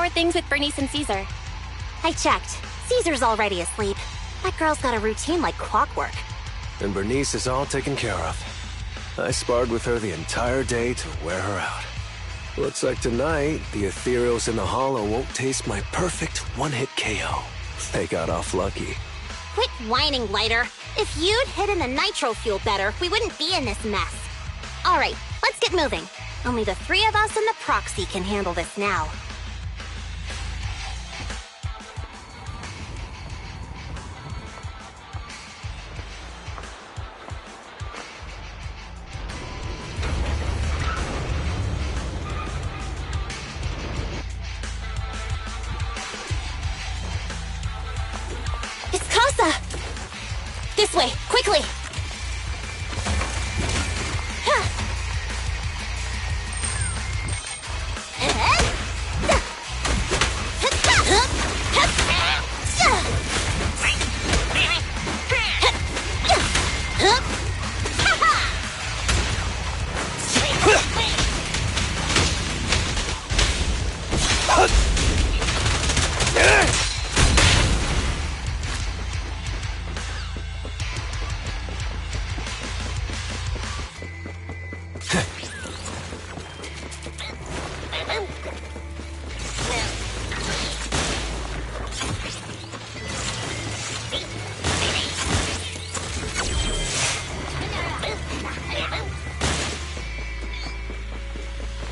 are things with Bernice and Caesar? I checked. Caesar's already asleep. That girl's got a routine like clockwork. And Bernice is all taken care of. I sparred with her the entire day to wear her out. Looks like tonight, the ethereals in the hollow won't taste my perfect one-hit KO. They got off lucky. Quit whining, Lighter. If you'd hidden the nitro fuel better, we wouldn't be in this mess. Alright, let's get moving. Only the three of us and the proxy can handle this now. This way, quickly!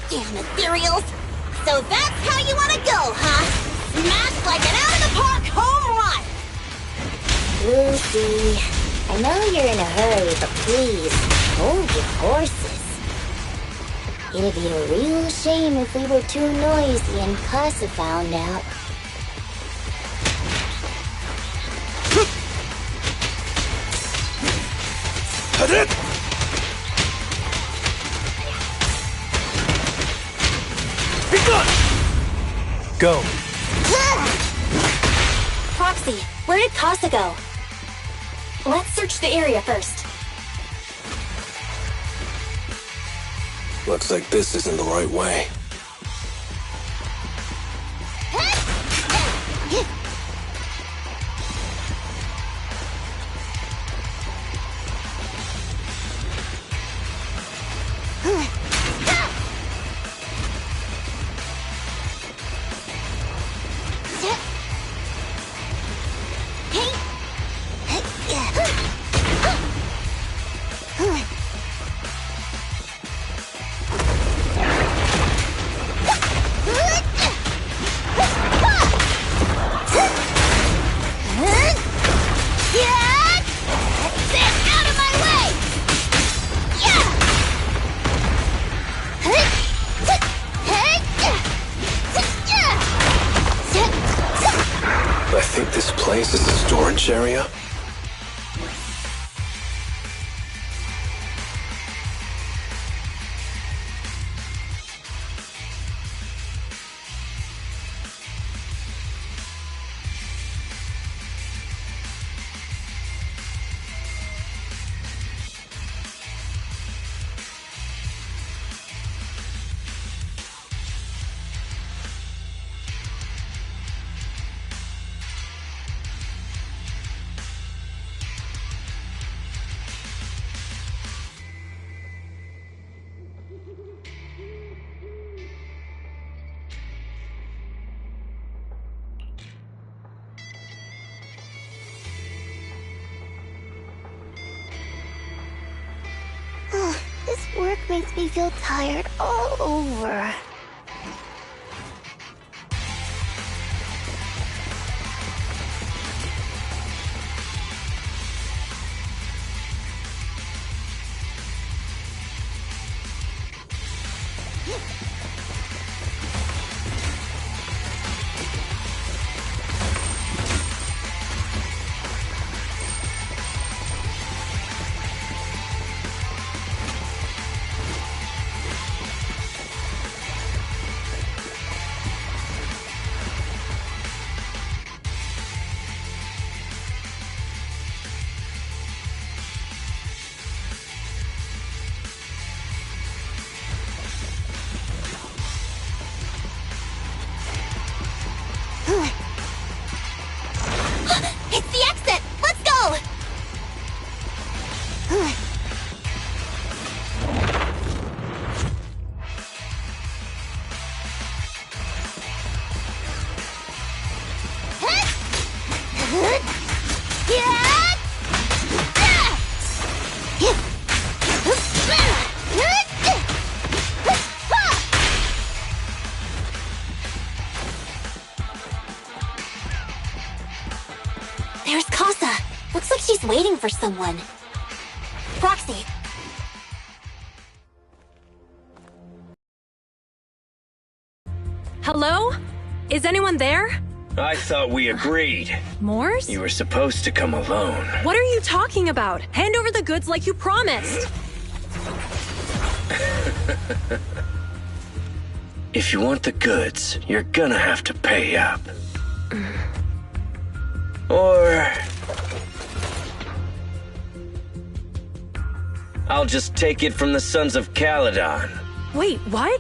Damn ethereals! So that's how you want to go, huh? Smash like an out-of-the-park home run! Lucy, I know you're in a hurry, but please, hold your horses. It'd be a real shame if we were too noisy and Casa found out. Go! Proxy, where did Casa go? Let's search the area first. Looks like this isn't the right way. I think this place is a storage area. This work makes me feel tired all over. There's Casa. Looks like she's waiting for someone. Proxy. Hello? Is anyone there? I thought we agreed. Morse? You were supposed to come alone. What are you talking about? Hand over the goods like you promised. If you want the goods, you're gonna have to pay up. Or... I'll just take it from the Sons of Caledon. Wait, what?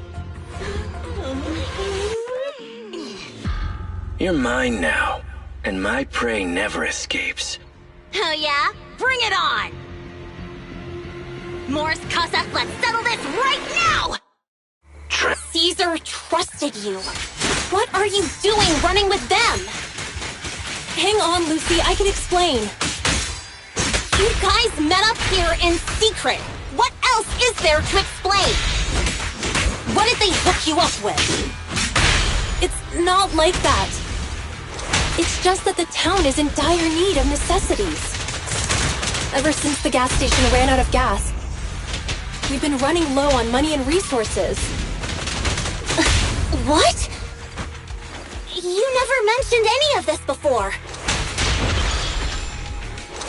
You're mine now, and my prey never escapes. Oh yeah? Bring it on! Morse, Casa, let's settle this right now! Caesar trusted you. What are you doing running with them? Hang on, Lucy, I can explain. You guys met up here in secret. What else is there to explain? What did they hook you up with? It's not like that. It's just that the town is in dire need of necessities. Ever since the gas station ran out of gas, we've been running low on money and resources. What? You never mentioned any of this before.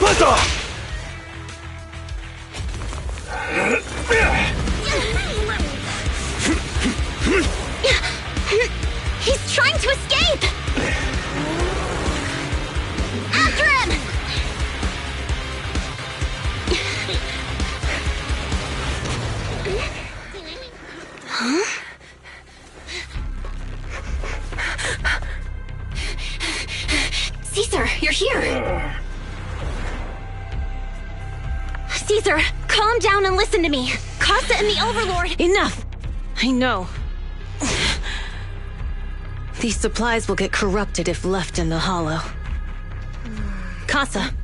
Buzz off! He's trying to escape! After him! Huh? Caesar, you're here. Caesar, calm down and listen to me. Casa and the Overlord... Enough! I know. These supplies will get corrupted if left in the hollow. Casa.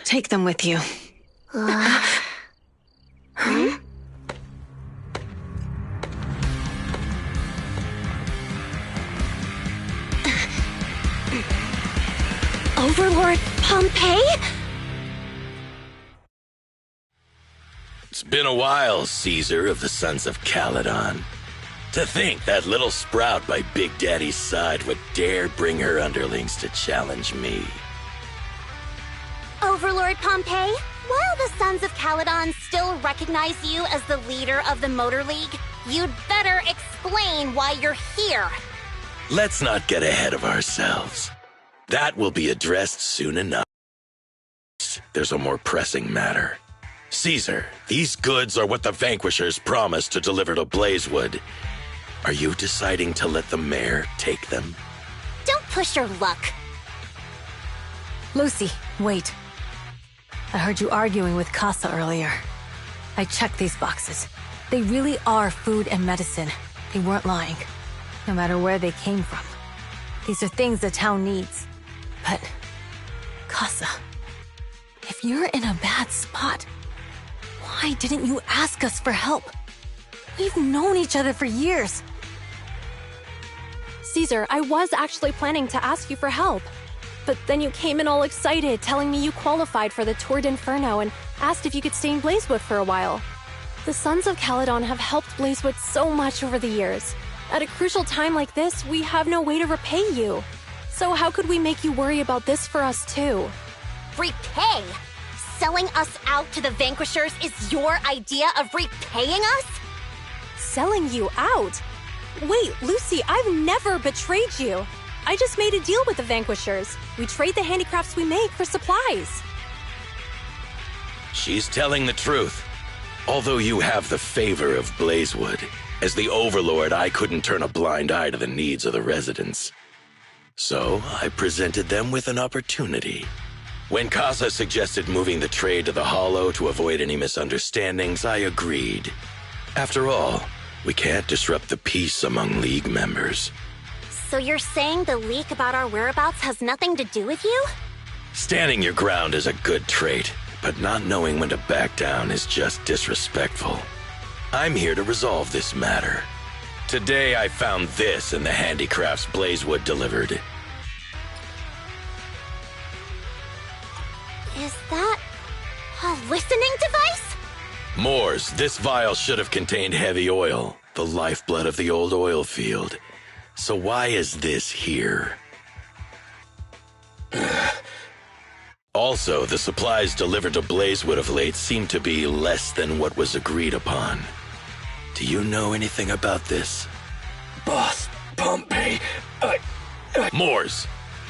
Take them with you. Overlord Pompey? It's been a while, Caesar of the Sons of Caledon. To think that little sprout by Big Daddy's side would dare bring her underlings to challenge me. Overlord Pompey, while the Sons of Caledon still recognize you as the leader of the Motor League, you'd better explain why you're here. Let's not get ahead of ourselves. That will be addressed soon enough. There's a more pressing matter. Caesar, these goods are what the Vanquishers promised to deliver to Blazewood. Are you deciding to let the mayor take them? Don't push your luck. Lucy, wait. I heard you arguing with Casa earlier. I checked these boxes. They really are food and medicine. They weren't lying, no matter where they came from. These are things the town needs. But, Casa, if you're in a bad spot, why didn't you ask us for help? We've known each other for years. Caesar, I was actually planning to ask you for help. But then you came in all excited, telling me you qualified for the Tour d'Inferno and asked if you could stay in Blazewood for a while. The Sons of Caledon have helped Blazewood so much over the years. At a crucial time like this, we have no way to repay you. So how could we make you worry about this for us too? Repay? Selling us out to the Vanquishers is your idea of repaying us? Selling you out? Wait, Lucy, I've never betrayed you. I just made a deal with the Vanquishers. We trade the handicrafts we make for supplies. She's telling the truth. Although you have the favor of Blazewood, as the Overlord, I couldn't turn a blind eye to the needs of the residents. So I presented them with an opportunity. When Casa suggested moving the trade to the Hollow to avoid any misunderstandings, I agreed. After all, we can't disrupt the peace among League members. So you're saying the leak about our whereabouts has nothing to do with you? Standing your ground is a good trait, but not knowing when to back down is just disrespectful. I'm here to resolve this matter. Today I found this in the handicrafts Blazewood delivered. Is that a listening device? Moors, this vial should have contained heavy oil, the lifeblood of the old oil field. So why is this here? Also, the supplies delivered to Blazewood of late seem to be less than what was agreed upon. Do you know anything about this? Boss, Pompey, Moors,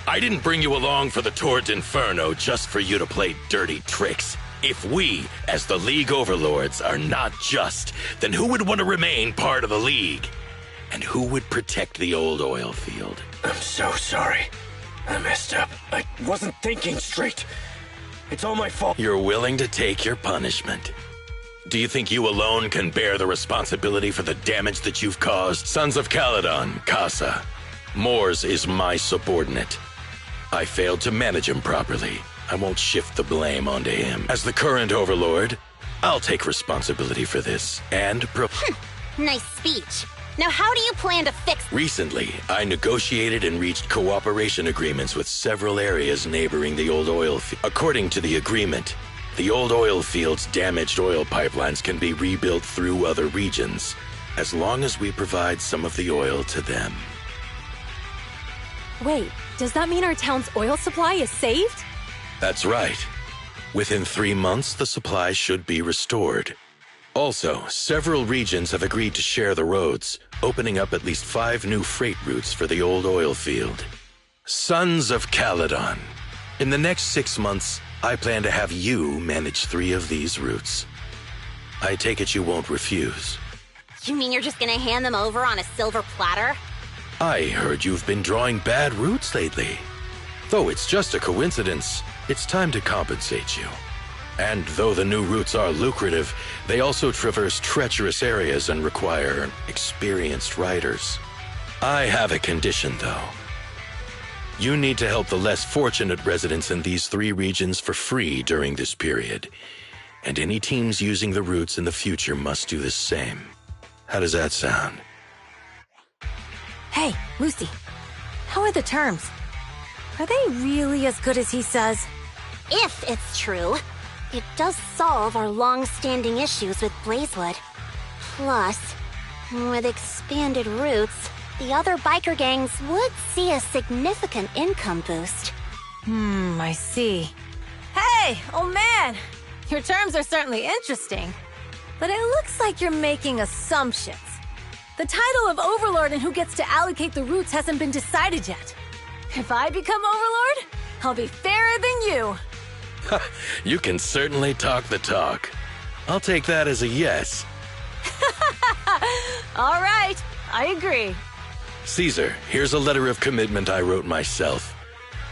I didn't bring you along for the Tour d'Inferno just for you to play dirty tricks. If we, as the League Overlords, are not just, then who would want to remain part of the League? And who would protect the old oil field? I'm so sorry. I messed up. I wasn't thinking straight. It's all my fault. You're willing to take your punishment. Do you think you alone can bear the responsibility for the damage that you've caused? Sons of Caledon, Casa. Moors is my subordinate. I failed to manage him properly. I won't shift the blame onto him. As the current overlord, I'll take responsibility for this and Nice speech. Now how do you plan to fix... Recently, I negotiated and reached cooperation agreements with several areas neighboring the old oil field. According to the agreement, the old oil field's damaged oil pipelines can be rebuilt through other regions, as long as we provide some of the oil to them. Wait, does that mean our town's oil supply is saved? That's right. Within 3 months, the supply should be restored. Also, several regions have agreed to share the roads, opening up at least 5 new freight routes for the old oil field. Sons of Caledon. In the next 6 months, I plan to have you manage 3 of these routes. I take it you won't refuse. You mean you're just gonna hand them over on a silver platter? I heard you've been drawing bad routes lately. Though it's just a coincidence, it's time to compensate you. And though the new routes are lucrative, they also traverse treacherous areas and require experienced riders. I have a condition, though. You need to help the less fortunate residents in these 3 regions for free during this period. And any teams using the routes in the future must do the same. How does that sound? Hey, Lucy. How are the terms? Are they really as good as he says? If it's true, it does solve our long-standing issues with Blazewood. Plus, with expanded routes, the other biker gangs would see a significant income boost. I see. Hey, old man! Your terms are certainly interesting. But it looks like you're making assumptions. The title of Overlord and who gets to allocate the routes hasn't been decided yet. If I become Overlord, I'll be fairer than you. You can certainly talk the talk. I'll take that as a yes. All right, I agree. Caesar, here's a letter of commitment I wrote myself.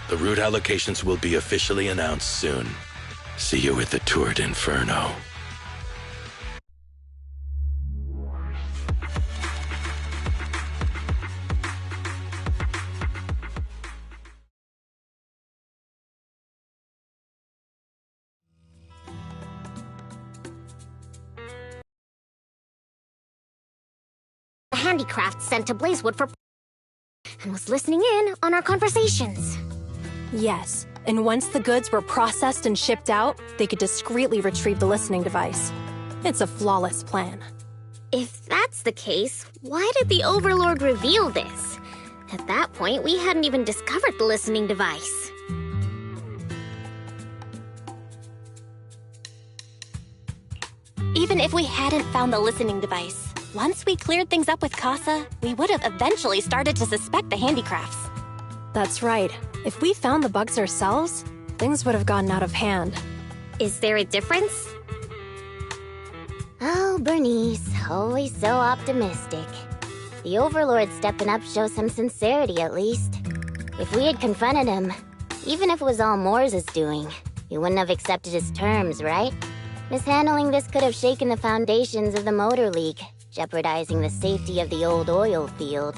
The route allocations will be officially announced soon. See you at the Tour d'Inferno. Handicraft sent to Blazewood for... and was listening in on our conversations. Yes, and once the goods were processed and shipped out, they could discreetly retrieve the listening device. It's a flawless plan. If that's the case, why did the Overlord reveal this? At that point, we hadn't even discovered the listening device. Even if we hadn't found the listening device, once we cleared things up with Casa, we would have eventually started to suspect the handicrafts. That's right. If we found the bugs ourselves, things would have gotten out of hand. Is there a difference? Oh, Bernice, always so optimistic. The Overlord stepping up shows some sincerity, at least. If we had confronted him, even if it was all Moors' doing, he wouldn't have accepted his terms, right? Mishandling this could have shaken the foundations of the Motor League, jeopardizing the safety of the old oil field.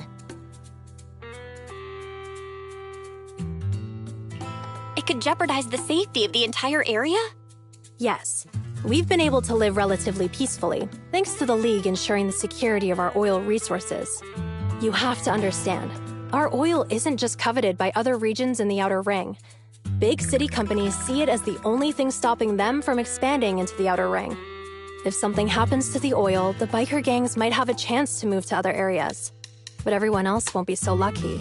It could jeopardize the safety of the entire area? Yes, We've been able to live relatively peacefully, thanks to the League ensuring the security of our oil resources. You have to understand, our oil isn't just coveted by other regions in the Outer Ring. Big city companies see it as the only thing stopping them from expanding into the Outer Ring. If something happens to the oil, the biker gangs might have a chance to move to other areas. But everyone else won't be so lucky.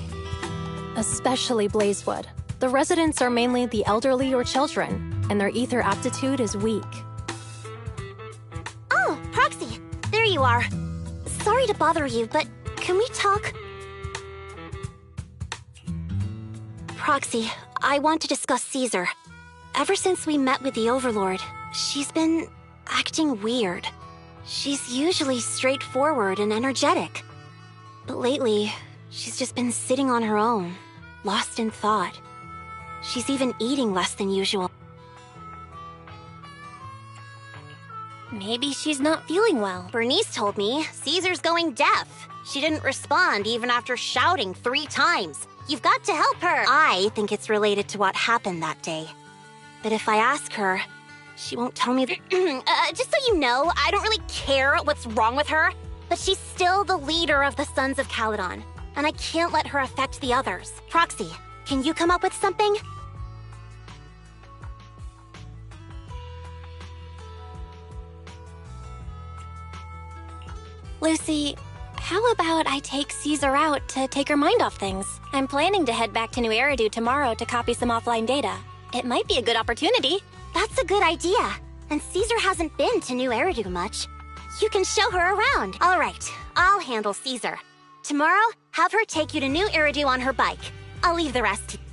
Especially Blazewood. The residents are mainly the elderly or children, and their ether aptitude is weak. Oh, Proxy! There you are. Sorry to bother you, but can we talk? Proxy, I want to discuss Caesar. Ever since we met with the Overlord, she's been acting weird. She's usually straightforward and energetic. But lately, she's just been sitting on her own, lost in thought. She's even eating less than usual. Maybe she's not feeling well. Bernice told me Caesar's going deaf. She didn't respond even after shouting 3 times. You've got to help her. I think it's related to what happened that day. But if I ask her, she won't tell me Just so you know, I don't really care what's wrong with her, but she's still the leader of the Sons of Caledon, and I can't let her affect the others. Proxy, can you come up with something? Lucy, how about I take Caesar out to take her mind off things? I'm planning to head back to New Eridu tomorrow to copy some offline data. It might be a good opportunity. That's a good idea. And Caesar hasn't been to New Eridu much. You can show her around. All right, I'll handle Caesar. Tomorrow, have her take you to New Eridu on her bike. I'll leave the rest to you.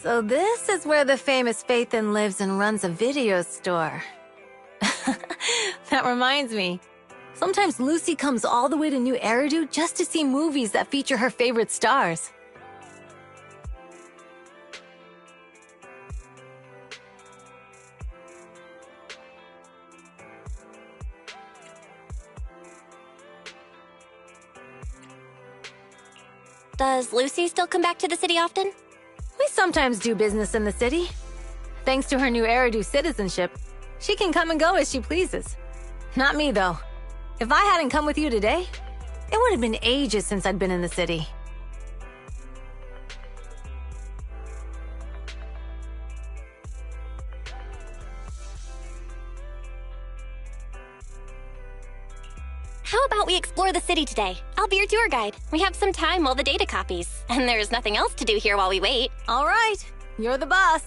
So this is where the famous Phaethon lives and runs a video store. That reminds me. Sometimes Lucy comes all the way to New Eridu just to see movies that feature her favorite stars. Does Lucy still come back to the city often? We sometimes do business in the city. Thanks to her New Eridu citizenship, she can come and go as she pleases. Not me, though. If I hadn't come with you today, it would have been ages since I'd been in the city. How How about we explore the city today? I'll be your tour guide. We have some time while the data copies, and there's nothing else to do here while we wait. All right, you're the boss.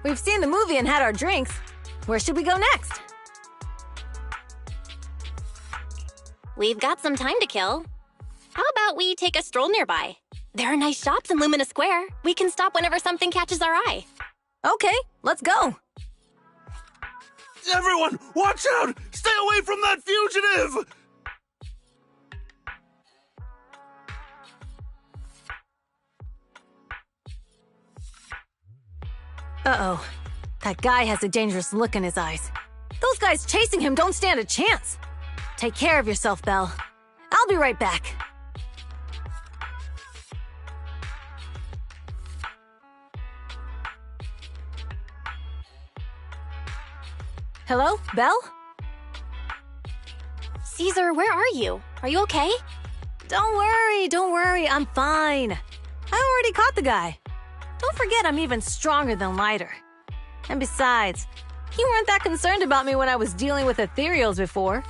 We've seen the movie and had our drinks. Where should we go next? We've got some time to kill. How about we take a stroll nearby? There are nice shops in Lumina Square. We can stop whenever something catches our eye. Okay, let's go. Everyone, watch out! Stay away from that fugitive! Uh-oh. That guy has a dangerous look in his eyes. Those guys chasing him don't stand a chance. Take care of yourself, Belle. I'll be right back. Hello, Belle? Caesar, where are you? Are you okay? Don't worry, I'm fine. I already caught the guy. Don't forget I'm even stronger than Lighter. And besides, you weren't that concerned about me when I was dealing with ethereals before.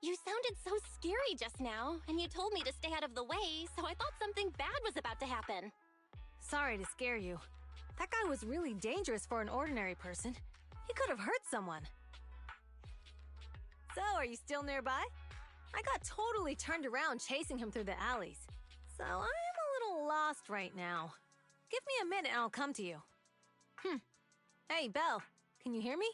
You sounded so scary just now, and you told me to stay out of the way, so I thought something bad was about to happen. Sorry to scare you. That guy was really dangerous for an ordinary person. He could have hurt someone. So, are you still nearby? I got totally turned around chasing him through the alleys. So, I am a little lost right now. Give me a minute and I'll come to you. Hey, Belle, can you hear me?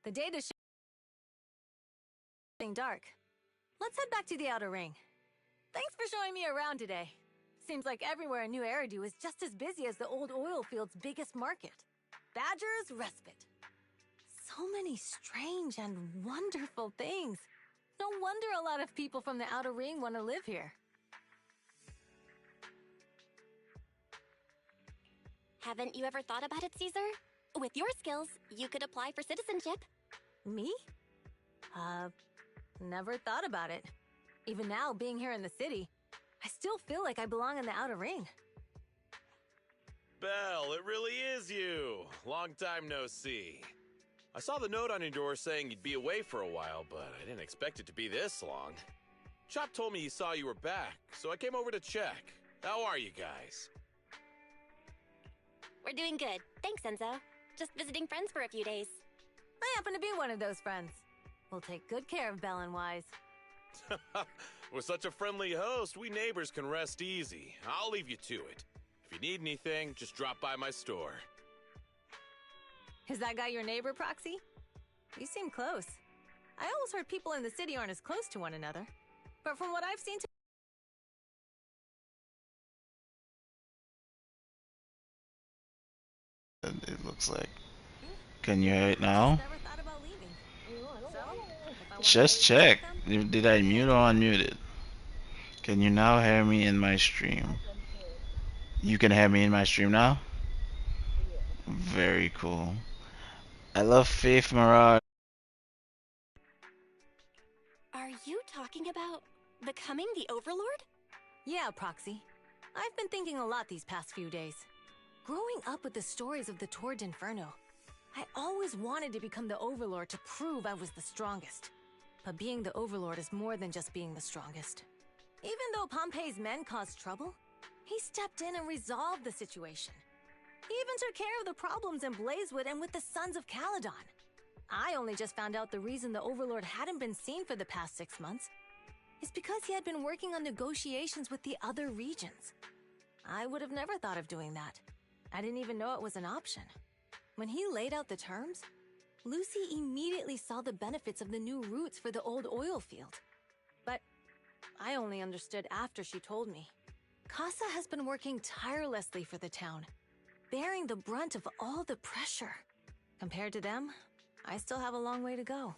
The date is getting dark. Let's head back to the Outer Ring. Thanks for showing me around today. Seems like everywhere in New Eridu is just as busy as the old oil field's biggest market. Badger's Respite. So many strange and wonderful things. No wonder a lot of people from the Outer Ring want to live here. Haven't you ever thought about it, Caesar? With your skills, you could apply for citizenship. Me? Never thought about it. Even now, being here in the city, I still feel like I belong in the Outer Ring. Belle, it really is you. Long time no see. I saw the note on your door saying you'd be away for a while, but I didn't expect it to be this long. Chop told me he saw you were back, so I came over to check. How are you guys? We're doing good. Thanks, Enzo. Just visiting friends for a few days. I happen to be one of those friends. We'll take good care of Belle and Wise. With such a friendly host, we neighbors can rest easy. I'll leave you to it. If you need anything, just drop by my store. Is that guy your neighbor, Proxy? You seem close. I always heard people in the city aren't as close to one another. But from what I've seen it looks like. Can you hear it now? Just check. Did I mute or unmute it? Can you now hear me in my stream? You can hear me in my stream now? Very cool. I love Faith Mirage. Are you talking about becoming the Overlord? Yeah, Proxy. I've been thinking a lot these past few days. Growing up with the stories of the Tour d'Inferno, I always wanted to become the Overlord to prove I was the strongest. But being the Overlord is more than just being the strongest. Even though Pompey's men caused trouble, he stepped in and resolved the situation. He even took care of the problems in Blazewood and with the Sons of Caledon. I only just found out the reason the Overlord hadn't been seen for the past 6 months is because he had been working on negotiations with the other regions. I would have never thought of doing that. I didn't even know it was an option. When he laid out the terms, Lucy immediately saw the benefits of the new routes for the old oil field. But I only understood after she told me. Casa has been working tirelessly for the town, bearing the brunt of all the pressure. Compared to them, I still have a long way to go.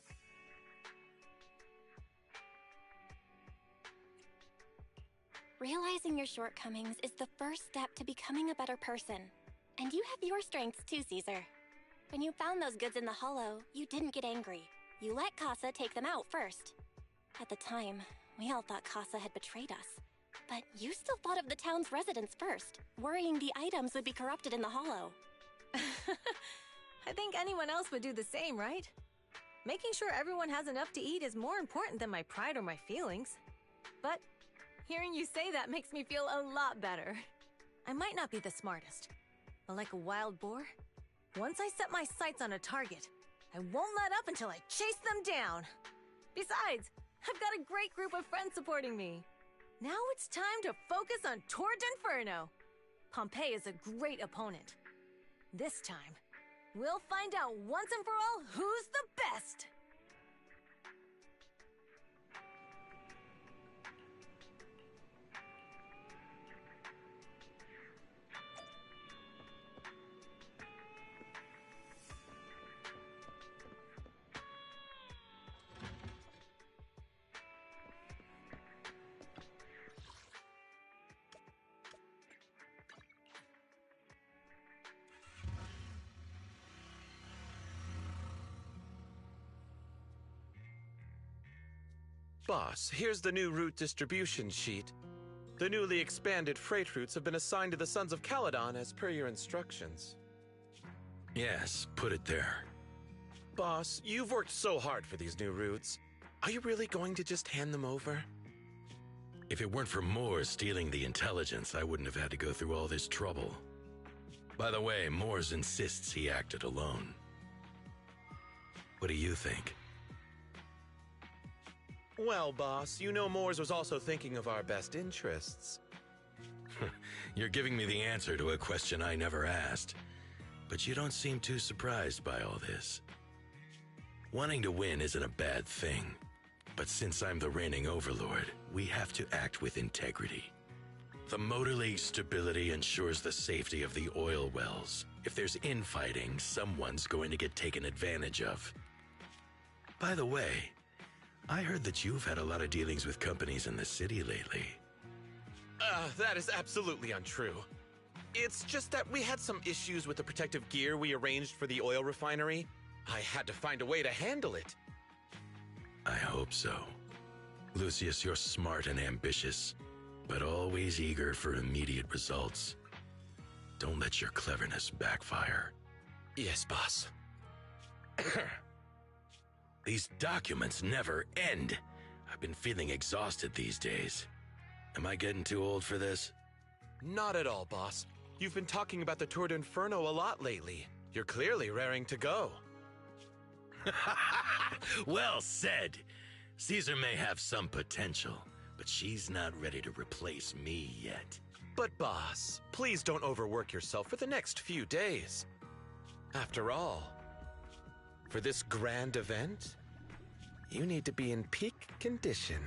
Realizing your shortcomings is the first step to becoming a better person. And you have your strengths too, Caesar. When you found those goods in the Hollow, you didn't get angry. You let Casa take them out first. At the time, we all thought Casa had betrayed us. But you still thought of the town's residents first, worrying the items would be corrupted in the Hollow. I think anyone else would do the same, right? Making sure everyone has enough to eat is more important than my pride or my feelings. But hearing you say that makes me feel a lot better. I might not be the smartest, but like a wild boar, once I set my sights on a target, I won't let up until I chase them down. Besides, I've got a great group of friends supporting me. Now it's time to focus on Tour d'Inferno. Pompey is a great opponent. This time, we'll find out once and for all who's the best! Boss, here's the new route distribution sheet. The newly expanded freight routes have been assigned to the Sons of Caledon as per your instructions. Yes, put it there. Boss, you've worked so hard for these new routes. Are you really going to just hand them over? If it weren't for Moores stealing the intelligence, I wouldn't have had to go through all this trouble. By the way, Moores insists he acted alone. What do you think? Well, boss, you know Moores was also thinking of our best interests. You're giving me the answer to a question I never asked. But you don't seem too surprised by all this. Wanting to win isn't a bad thing. But since I'm the reigning overlord, we have to act with integrity. The Motor League's stability ensures the safety of the oil wells. If there's infighting, someone's going to get taken advantage of. By the way, I heard that you've had a lot of dealings with companies in the city lately. That is absolutely untrue. It's just that we had some issues with the protective gear we arranged for the oil refinery. I had to find a way to handle it. I hope so. Lucius, you're smart and ambitious, but always eager for immediate results. Don't let your cleverness backfire. Yes, boss. These documents never end. I've been feeling exhausted these days. Am I getting too old for this? Not at all, boss. You've been talking about the Tour d'Inferno a lot lately. You're clearly raring to go. Well said. Caesar may have some potential, but she's not ready to replace me yet. But boss, please don't overwork yourself for the next few days. After all, for this grand event, you need to be in peak condition.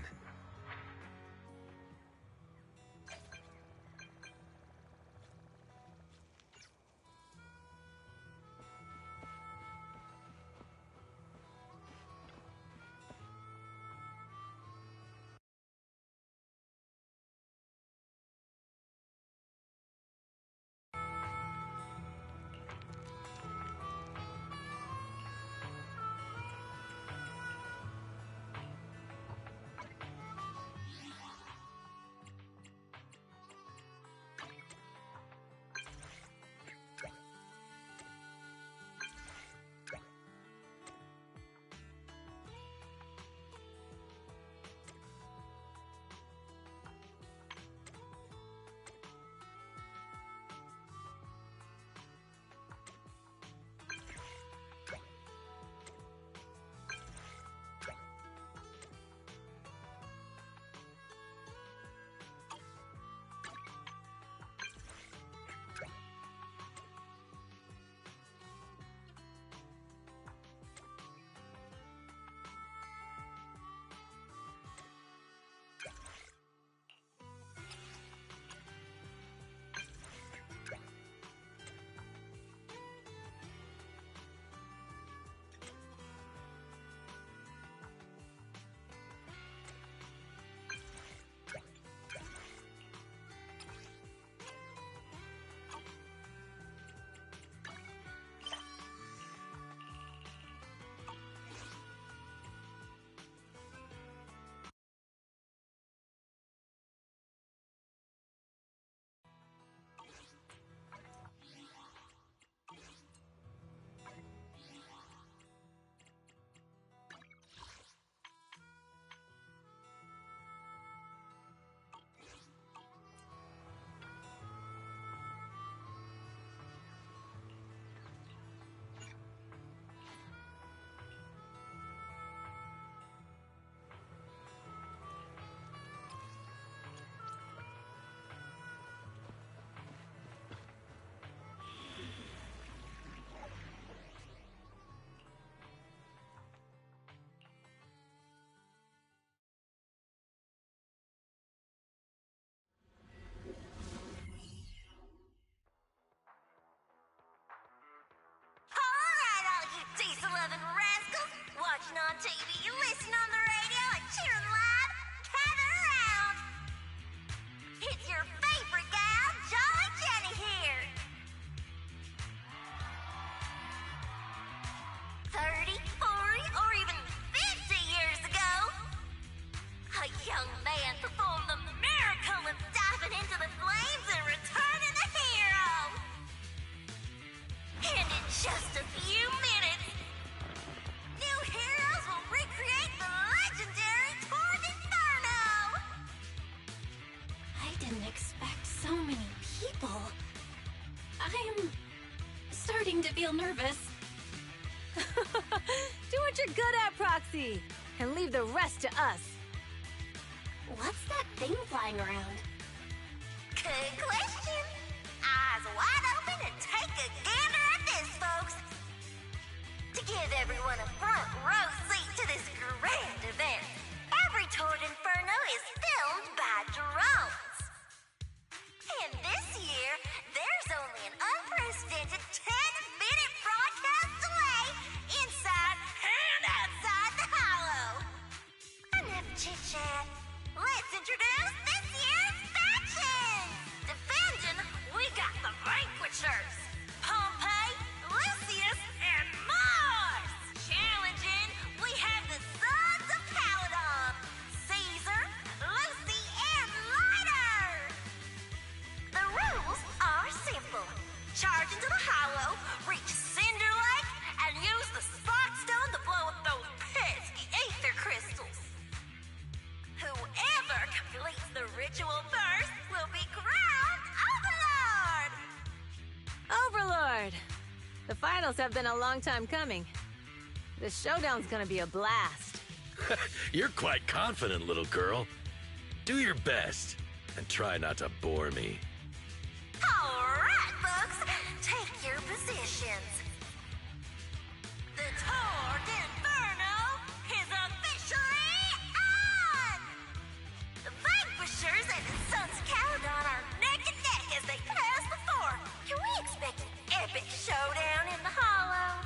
watching on TV, you listen on the radio, and cheering live, gather around. It's your favorite gal, Jolly Jenny here. 30, 40, or even 50 years ago, a young man performed the miracle of diving into the flames and returning a hero. And in just a few minutes, new heroes will recreate the legendary Tord Inferno! I didn't expect so many people. I am starting to feel nervous. Do what you're good at, Proxy, and leave the rest to us. What's that thing flying around? Good question. Eyes wide open and take a gander at this, folks. To give everyone a front row seat to this grand event, every Tord Inferno is filmed by drones. And this year, there's only an unprecedented 10-minute broadcast delay inside and outside the Hollow. Enough chit-chat. Let's introduce this year's factions! Defending, we got the Vanquishers, Pompey, Lucius, and Mars! Challenging, we have the Sons of Caledon, Caesar, Lucy, and Lighter! The rules are simple. Charge into the Hollow, reach Cinder Lake, and use the Spark Stone to blow up those pesky ether crystals. Whoever completes the ritual first will be crowned Overlord! Overlord! The finals have been a long time coming. The showdown's gonna be a blast. You're quite confident, little girl. Do your best, and try not to bore me. Alright, folks, take your positions. The Tord Inferno is officially on! The Vanquishers and the Sons of Caledon are neck and neck as they pass the fort. Can we expect an epic showdown in the Hollow?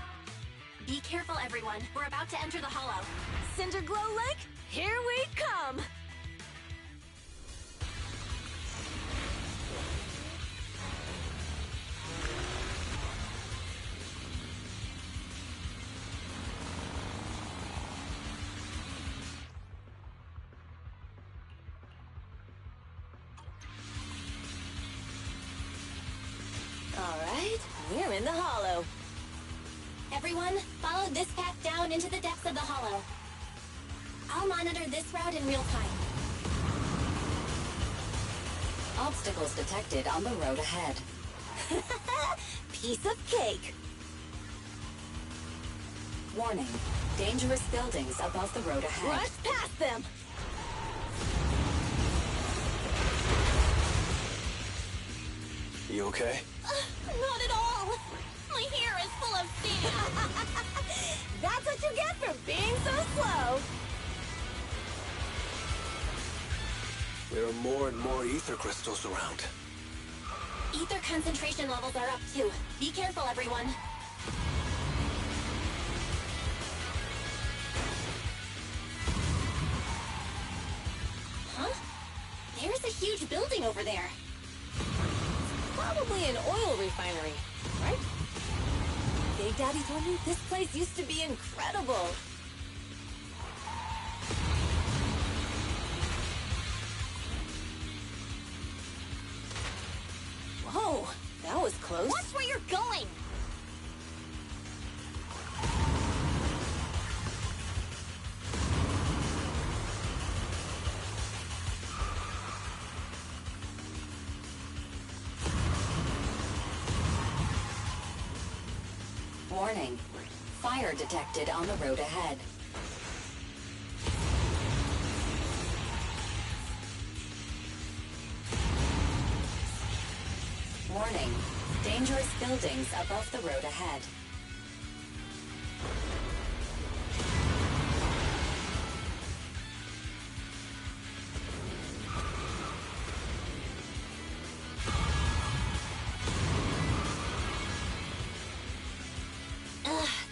Be careful, everyone. We're about to enter the Hollow. Cinderglow Lake, here we come! All right, we're in the Hollow. Everyone, follow this path down into the depths of the Hollow. I'll monitor this route in real time. Obstacles detected on the road ahead. Piece of cake. Warning, dangerous buildings above the road ahead. Rush past them. You okay? Not at all! My hair is full of sand! That's what you get for being so slow. There are more and more ether crystals around. Ether concentration levels are up too. Be careful, everyone. Huh? There's a huge building over there. Probably an oil refinery, right? Big Daddy told me this place used to be incredible. Whoa, that was close. Watch where you're going! Warning, fire detected on the road ahead. Warning, dangerous buildings above the road ahead.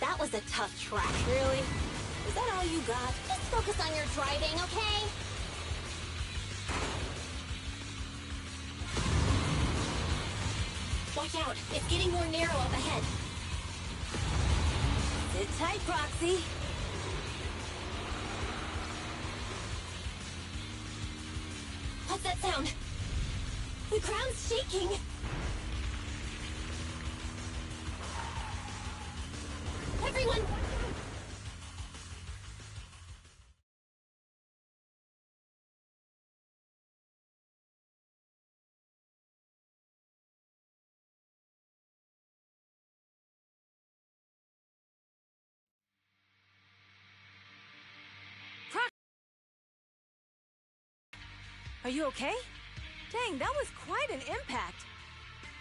That was a tough track. Really? Is that all you got? Just focus on your driving, okay? Watch out! It's getting more narrow up ahead. Sit tight, Proxy. What's that sound? The ground's shaking! Everyone! Are you okay? Dang, that was quite an impact.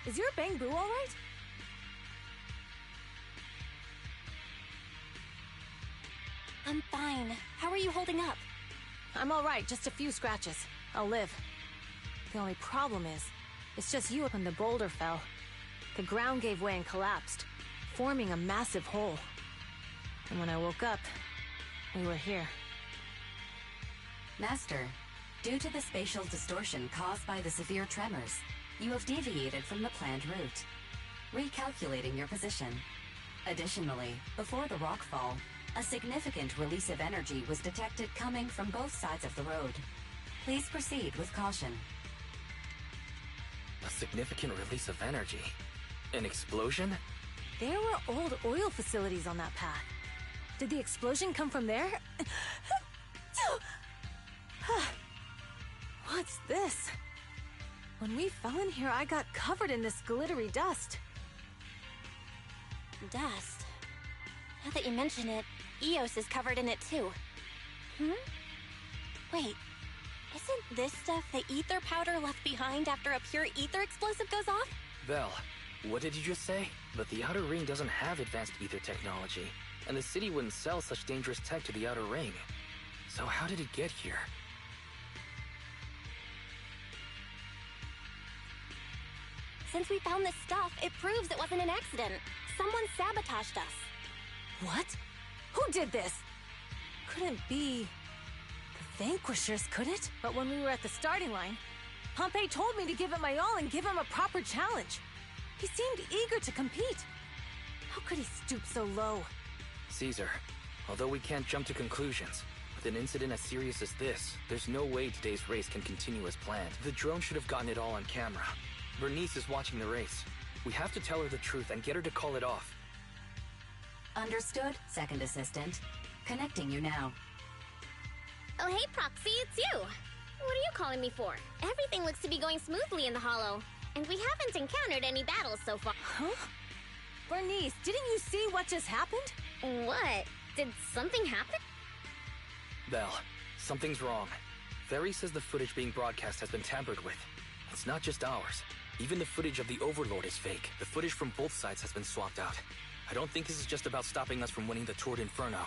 Is your Bang Boo all right? I'm fine. How are you holding up? I'm all right, just a few scratches. I'll live. The only problem is, it's just you when the boulder fell. The ground gave way and collapsed, forming a massive hole. And when I woke up, we were here. Master, due to the spatial distortion caused by the severe tremors, you have deviated from the planned route, recalculating your position. Additionally, before the rockfall, a significant release of energy was detected coming from both sides of the road. Please proceed with caution. A significant release of energy? An explosion? There were old oil facilities on that path. Did the explosion come from there? What's this? When we fell in here, I got covered in this glittery dust. Dust. Now that you mention it, Eos is covered in it too. Wait, isn't this stuff the ether powder left behind after a pure ether explosive goes off? Vel, what did you just say? But the Outer Ring doesn't have advanced ether technology, and the city wouldn't sell such dangerous tech to the Outer Ring. So how did it get here? Since we found this stuff, it proves it wasn't an accident. Someone sabotaged us. What? Who did this? Couldn't be the Vanquishers, could it? But when we were at the starting line, Pompey told me to give it my all and give him a proper challenge. He seemed eager to compete. How could he stoop so low? Caesar, although we can't jump to conclusions, with an incident as serious as this, there's no way today's race can continue as planned. The drone should have gotten it all on camera. Bernice is watching the race. We have to tell her the truth and get her to call it off. Understood, Second Assistant. Connecting you now. Oh, hey, Proxy, it's you. What are you calling me for? Everything looks to be going smoothly in the Hollow, and we haven't encountered any battles so far. Huh? Bernice, didn't you see what just happened? What? Did something happen? Vel, something's wrong. Ferry says the footage being broadcast has been tampered with. It's not just ours. Even the footage of the Overlord is fake. The footage from both sides has been swapped out. I don't think this is just about stopping us from winning the Tour d'Inferno.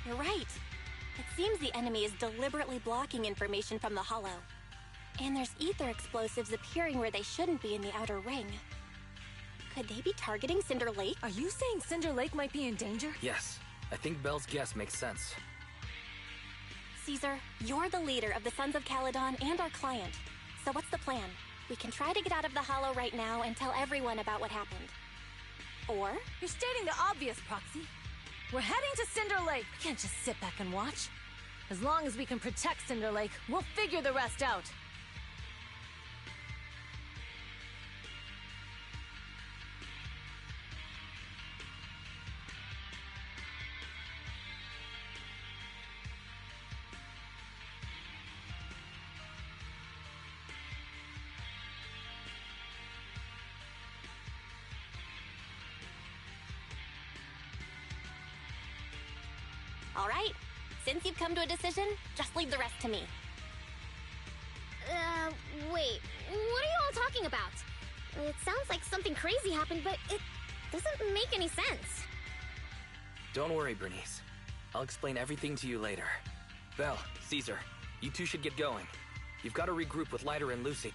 You're right. It seems the enemy is deliberately blocking information from the Hollow. And there's ether explosives appearing where they shouldn't be in the Outer Ring. Could they be targeting Cinder Lake? Are you saying Cinder Lake might be in danger? Yes, I think Belle's guess makes sense. Caesar, you're the leader of the Sons of Caledon and our client. So what's the plan? We can try to get out of the Hollow right now and tell everyone about what happened. Or? You're stating the obvious, Proxy. We're heading to Cinder Lake. We can't just sit back and watch. As long as we can protect Cinder Lake, we'll figure the rest out. all right? Since you've come to a decision, just leave the rest to me. Wait. What are you all talking about? It sounds like something crazy happened, but it doesn't make any sense. Don't worry, Bernice. I'll explain everything to you later. Belle, Caesar, you two should get going. You've got to regroup with Lighter and Lucy.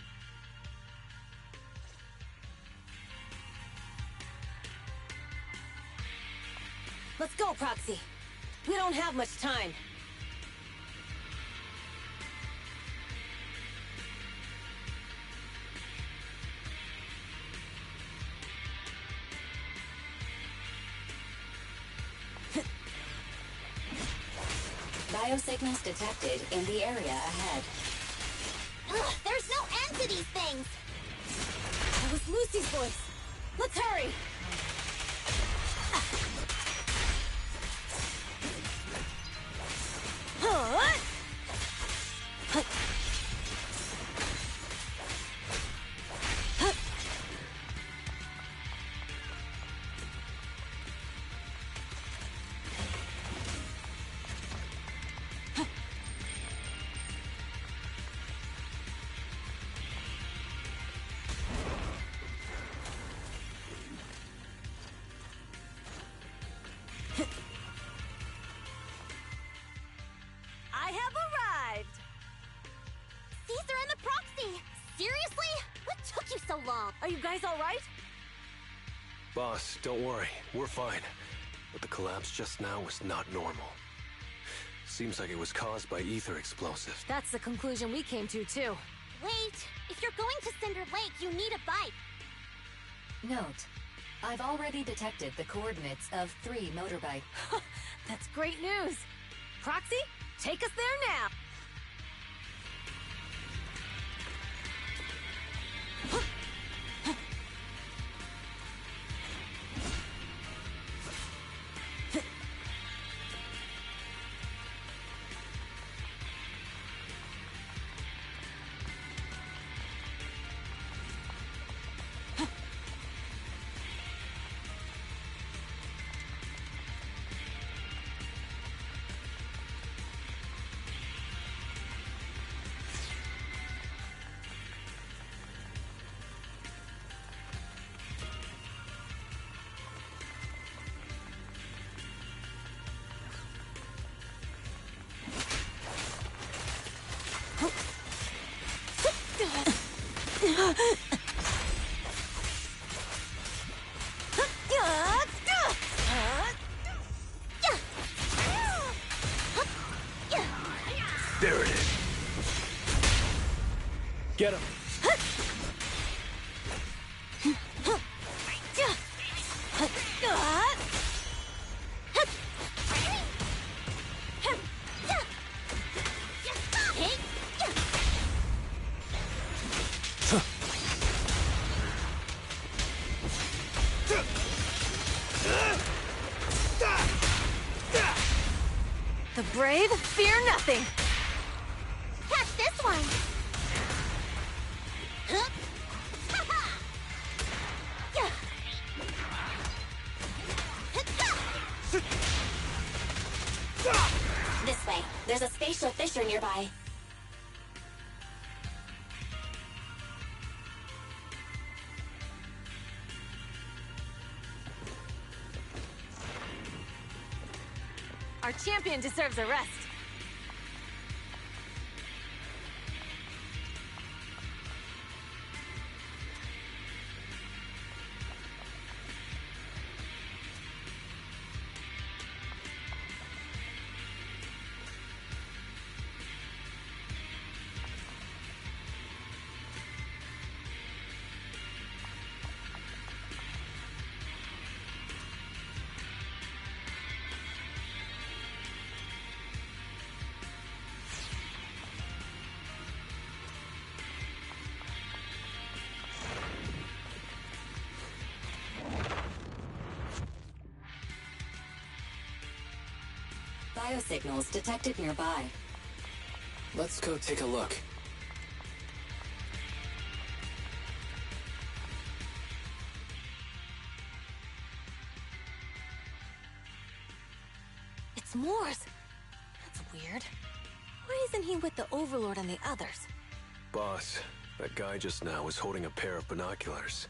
Let's go, Proxy. We don't have much time. Biosignals detected in the area ahead. Ugh, there's no end to these things! That was Lucy's voice. Let's hurry! I have arrived! Caesar and the Proxy! Seriously? What took you so long? Are you guys all right? Boss, don't worry. We're fine. But the collapse just now was not normal. Seems like it was caused by ether explosives. That's the conclusion we came to, too. Wait! If you're going to Cinder Lake, you need a bike! Note, I've already detected the coordinates of 3 motorbike. That's great news. Proxy, take us there now. There it is. Get him. The brave fear nothing. Catch this one! This way. There's a spatial fissure nearby. Our champion deserves a rest. Biosignals detected nearby. Let's go take a look. It's Moors. weird. Why isn't he with the Overlord and the others? Boss, that guy just now was holding a pair of binoculars.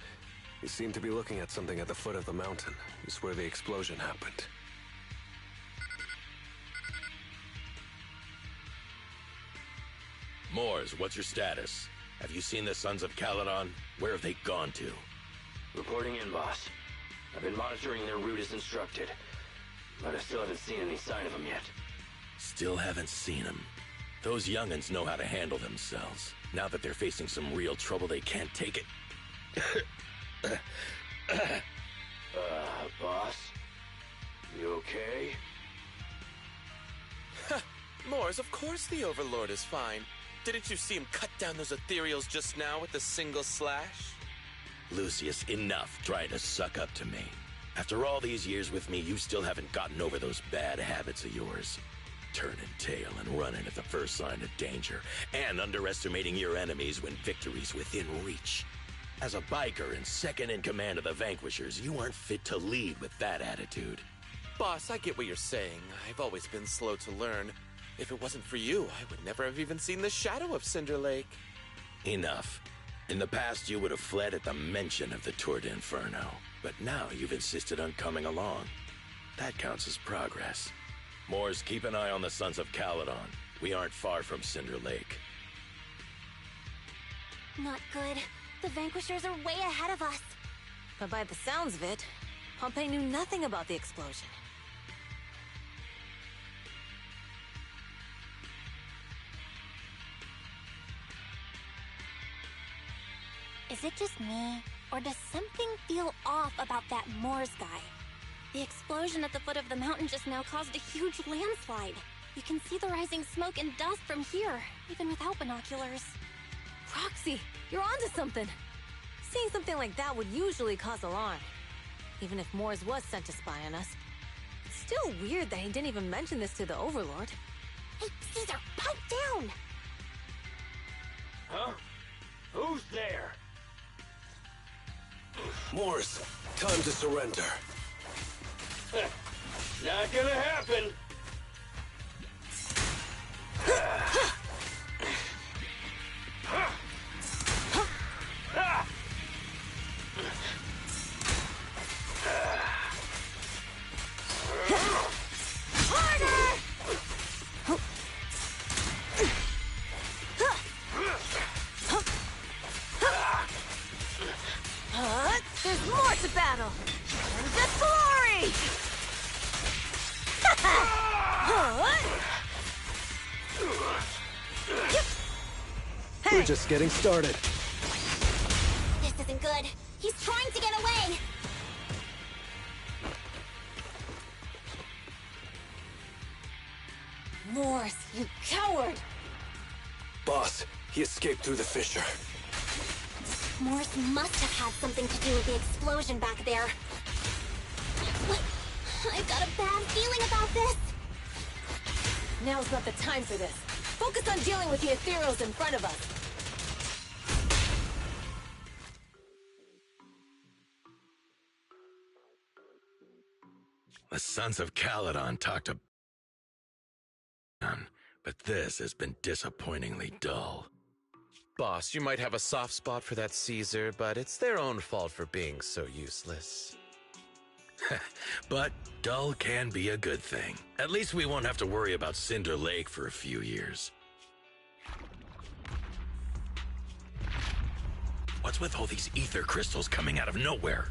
He seemed to be looking at something at the foot of the mountain. It's where the explosion happened. Mors, what's your status? Have you seen the Sons of Caledon? Where have they gone to? Reporting in, boss. I've been monitoring their route as instructed, but I still haven't seen any sign of them yet. Still haven't seen them. Those young'uns know how to handle themselves. Now that they're facing some real trouble, they can't take it. Boss? You okay? Mors, of course the Overlord is fine. Didn't you see him cut down those ethereals just now with a single slash? Lucius, enough trying to suck up to me. After all these years with me, you still haven't gotten over those bad habits of yours. Turning tail and running at the first sign of danger, and underestimating your enemies when victory's within reach. As a biker and second in command of the Vanquishers, you aren't fit to lead with that attitude. Boss, I get what you're saying. I've always been slow to learn. If it wasn't for you, I would never have even seen the shadow of Cinder Lake. Enough. In the past, you would have fled at the mention of the Tour d'Inferno, but now you've insisted on coming along. That counts as progress. Mors, keep an eye on the Sons of Caledon. We aren't far from Cinder Lake. Not good. The Vanquishers are way ahead of us. But by the sounds of it, Pompey knew nothing about the explosion. Is it just me, or does something feel off about that Mors guy? The explosion at the foot of the mountain just now caused a huge landslide. You can see the rising smoke and dust from here, even without binoculars. Roxy, you're onto something. Seeing something like that would usually cause alarm. Even if Mors was sent to spy on us. It's still weird that he didn't even mention this to the Overlord. Hey, Caesar, pipe down! Huh? Who's there? Mors, time to surrender. Not gonna happen! There's more to battle! And just glory! We're just getting started. This isn't good. He's trying to get away! Mors, you coward! Boss, he escaped through the fissure. Mors must have had something to do with the explosion back there. What? I've got a bad feeling about this. Now's not the time for this. Focus on dealing with the ethereals in front of us. The Sons of Caledon talked to... but this has been disappointingly dull. Boss, you might have a soft spot for that Caesar, but it's their own fault for being so useless. But dull can be a good thing. At least we won't have to worry about Cinder Lake for a few years. What's with all these ether crystals coming out of nowhere?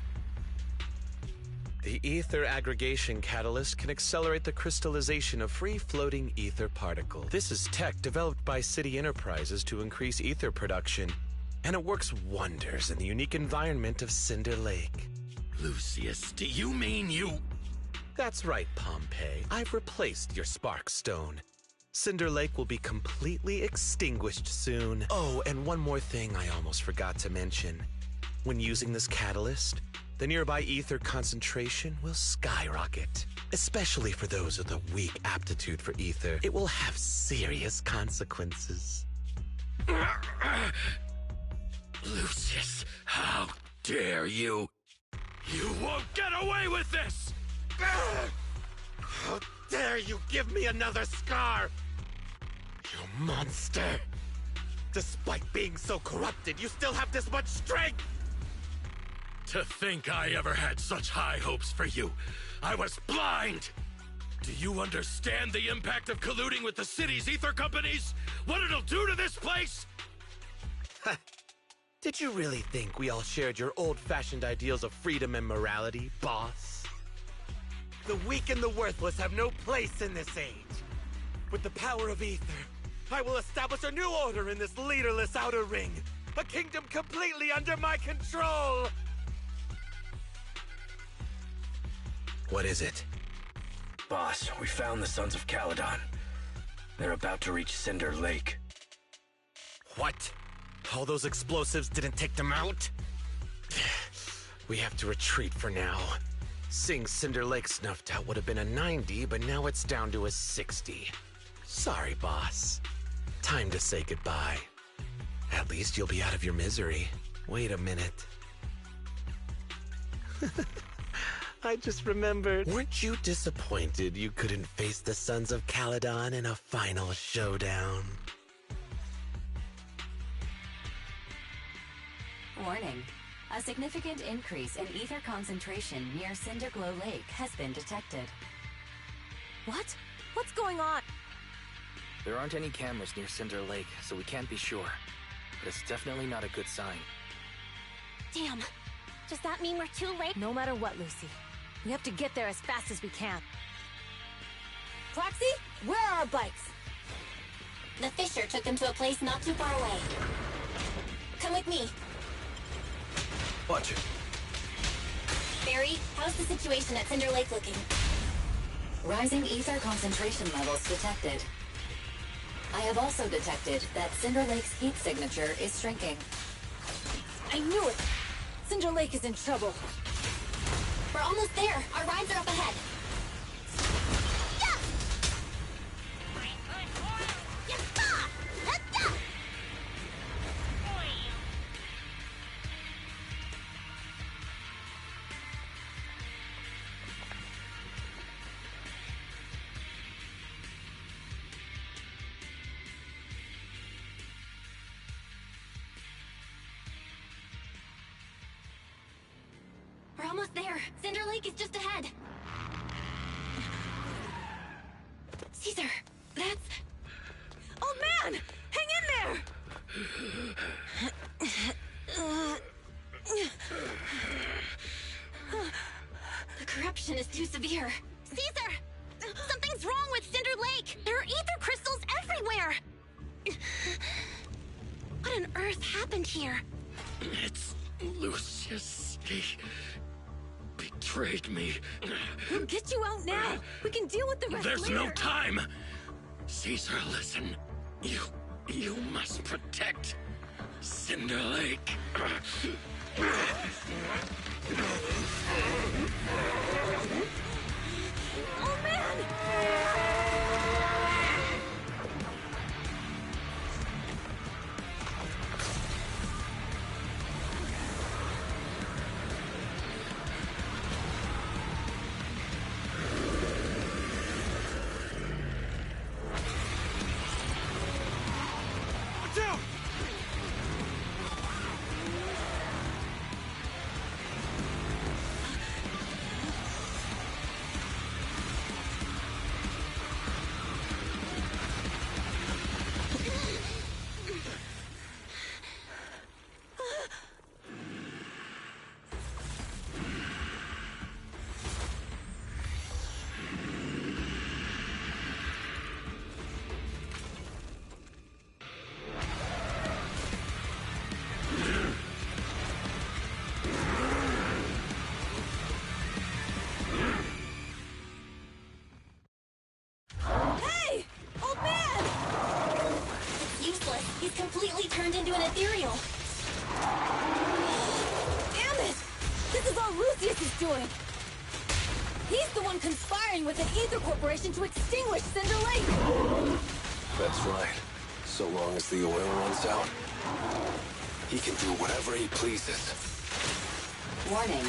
The ether aggregation catalyst can accelerate the crystallization of free-floating ether particles. This is tech developed by City Enterprises to increase ether production, and it works wonders in the unique environment of Cinder Lake. Lucius, do you mean you... That's right, Pompey. I've replaced your Spark Stone. Cinder Lake will be completely extinguished soon. Oh, and one more thing I almost forgot to mention. When using this catalyst, the nearby ether concentration will skyrocket. Especially for those with a weak aptitude for ether, it will have serious consequences. Lucius, how dare you? You won't get away with this! How dare you give me another scar! monster! Despite being so corrupted, you still have this much strength! To think I ever had such high hopes for you. I was blind! Do you understand the impact of colluding with the city's ether companies? What it'll do to this place? Did you really think we all shared your old-fashioned ideals of freedom and morality, boss? The weak and the worthless have no place in this age. With the power of ether, I will establish a new order in this leaderless outer ring. A kingdom completely under my control! What is it? Boss, we found the Sons of Caledon. They're about to reach Cinder Lake. What? All those explosives didn't take them out? We have to retreat for now. Seeing Cinder Lake snuffed out would have been a 90, but now it's down to a 60. Sorry, boss. Time to say goodbye. At least you'll be out of your misery. Wait a minute. I just remembered. Weren't you disappointed you couldn't face the Sons of Caledon in a final showdown? Warning. A significant increase in ether concentration near Cinderglow Lake has been detected. What? What's going on? There aren't any cameras near Cinder Lake, so we can't be sure. But it's definitely not a good sign. Damn. Does that mean we're too late? No matter what, Lucy. We have to get there as fast as we can. Proxy, where are our bikes? The Fisher took them to a place not too far away. Come with me. Watch it. Barry, how's the situation at Cinder Lake looking? Rising ether concentration levels detected. I have also detected that Cinder Lake's heat signature is shrinking. I knew it! Cinder Lake is in trouble. We're almost there. Our rides are up ahead. We're almost there. Cinder Lake is just ahead. Caesar, that's... Oh man! Hang in there! The corruption is too severe. Caesar! Something's wrong with Cinder Lake! There are ether crystals everywhere! What on earth happened here? It's Lucius. He betrayed me. We'll get you out now. We can deal with the rest There's later. no time. Caesar, listen. You must protect Cinder Lake. Oh man! Turned into an ethereal. Damn it! This is all Lucius is doing! He's the one conspiring with the Ether Corporation to extinguish Cinder Lake! That's right. So long as the oil runs out, he can do whatever he pleases. Warning.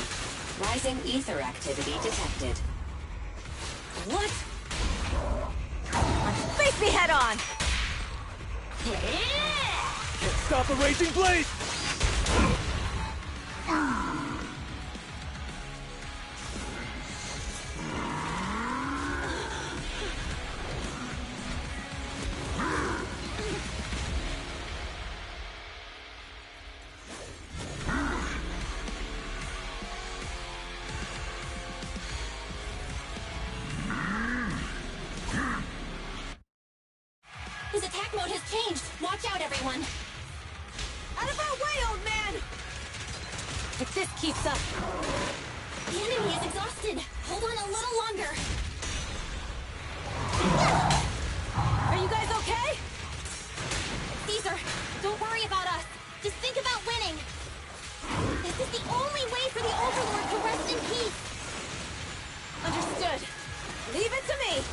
Rising ether activity detected. What? Face me head on! Can't stop a raging blade! His attack mode has changed. Watch out, everyone. Out of our way, old man! If this keeps up... The enemy is exhausted. Hold on a little longer. Are you guys okay? Caesar, don't worry about us. Just think about winning. This is the only way for the Overlord to rest in peace. Understood. Leave it to me.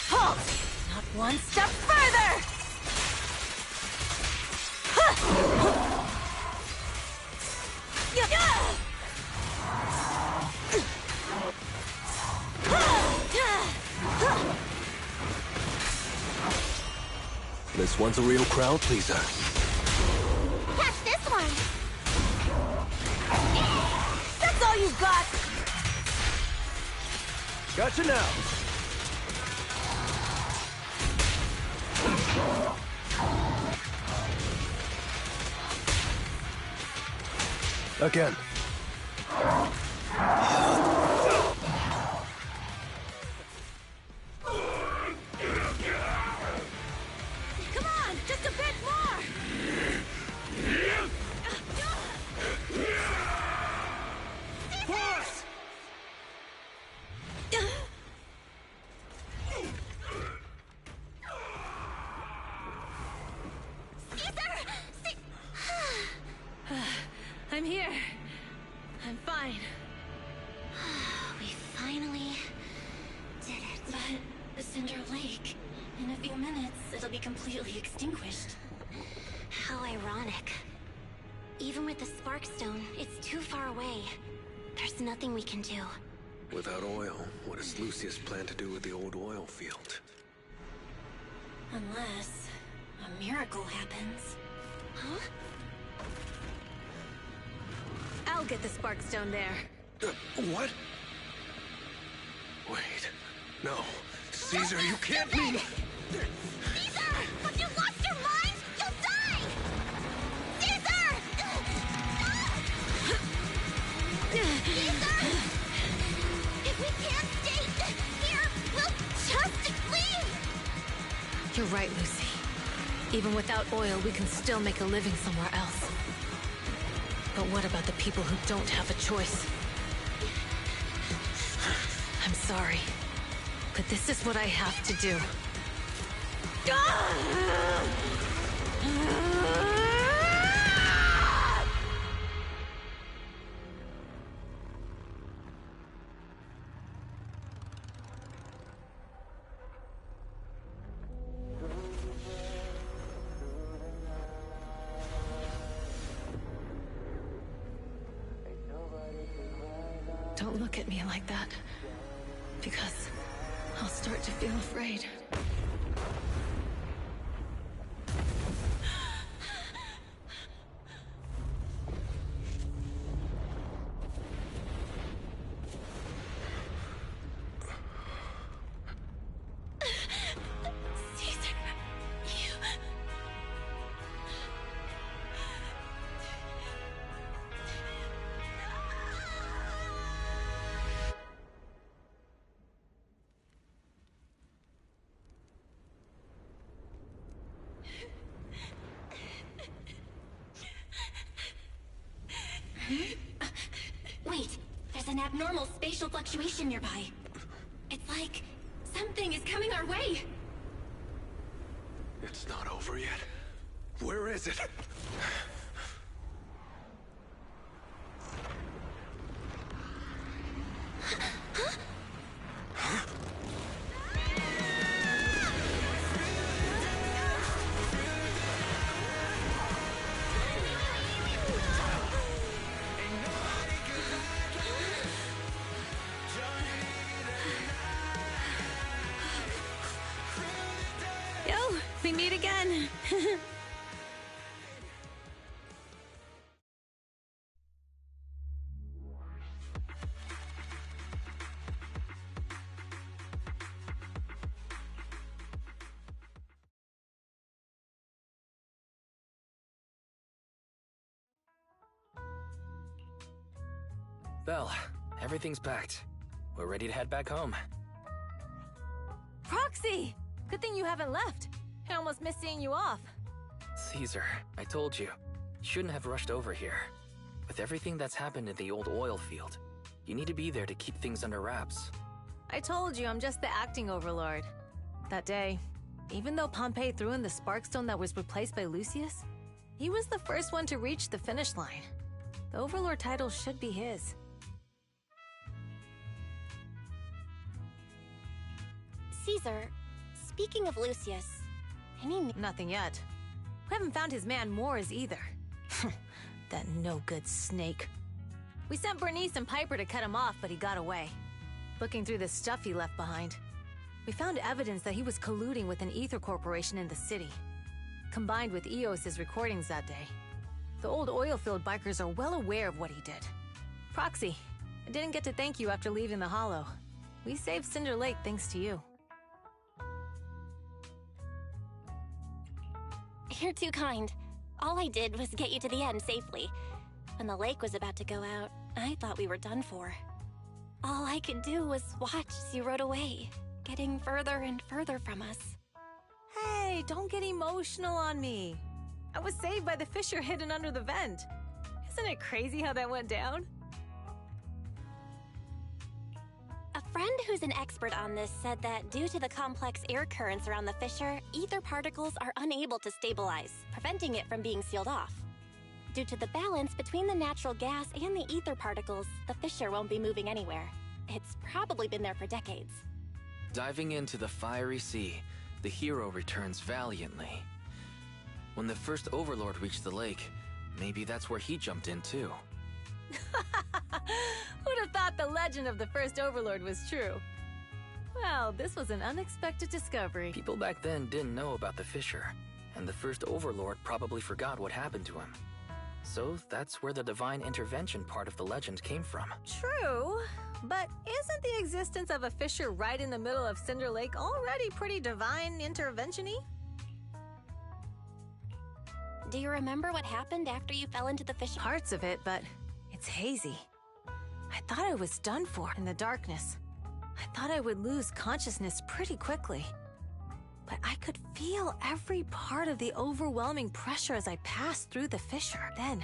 Halt! Not one step further! This one's a real crowd pleaser. Catch this one. That's all you've got! Gotcha now! Again. Come on, just a bit more. Force! I'm here. I'm fine. We finally did it. But Cinder Lake, in a few minutes, it'll be completely extinguished. How ironic. Even with the Sparkstone, it's too far away. There's nothing we can do. Without oil, what does Lucius plan to do with the old oil field? Unless a miracle happens. Huh? I'll get the Sparkstone there. What? Wait. No. Caesar, you can't mean... Caesar! Have you lost your mind? You'll die! Caesar! Caesar! If we can't stay here, we'll just leave! You're right, Lucy. Even without oil, we can still make a living somewhere else. But what about the people who don't have a choice? I'm sorry, but this is what I have to do. Don't look at me like that, because I'll start to feel afraid. Wait, there's an abnormal spatial fluctuation nearby. It's like something is coming our way. It's not over yet. Where is it? Belle, everything's packed. We're ready to head back home. Proxy! Good thing you haven't left. I almost missed seeing you off. Caesar, I told you. You shouldn't have rushed over here. With everything that's happened in the old oil field, you need to be there to keep things under wraps. I told you I'm just the acting overlord. That day, even though Pompey threw in the Sparkstone that was replaced by Lucius, he was the first one to reach the finish line. The overlord title should be his. Caesar, speaking of Lucius, Nothing yet. We haven't found his man Mors either. That no-good snake. We sent Bernice and Piper to cut him off, but he got away. Looking through the stuff he left behind, we found evidence that he was colluding with an ether corporation in the city. Combined with Eos's recordings that day, the old oilfield bikers are well aware of what he did. Proxy, I didn't get to thank you after leaving the Hollow. We saved Cinder Lake thanks to you. You're too kind. All I did was get you to the end safely. When the lake was about to go out, I thought we were done for. All I could do was watch as you rode away, getting further and further from us. Hey, don't get emotional on me. I was saved by the fissure hidden under the vent. Isn't it crazy how that went down? A friend who's an expert on this said that due to the complex air currents around the fissure, ether particles are unable to stabilize, preventing it from being sealed off. Due to the balance between the natural gas and the ether particles, the fissure won't be moving anywhere. It's probably been there for decades. Diving into the fiery sea, the hero returns valiantly. When the first Overlord reached the lake, maybe that's where he jumped in too. Who'd have thought the legend of the first Overlord was true? Well, this was an unexpected discovery. People back then didn't know about the fissure, and the first Overlord probably forgot what happened to him. So that's where the divine intervention part of the legend came from. True, but isn't the existence of a fissure right in the middle of Cinder Lake already pretty divine intervention-y? Do you remember what happened after you fell into the fissure? Parts of it, but it's hazy. I thought I was done for in the darkness. I thought I would lose consciousness pretty quickly. But I could feel every part of the overwhelming pressure as I passed through the fissure. Then,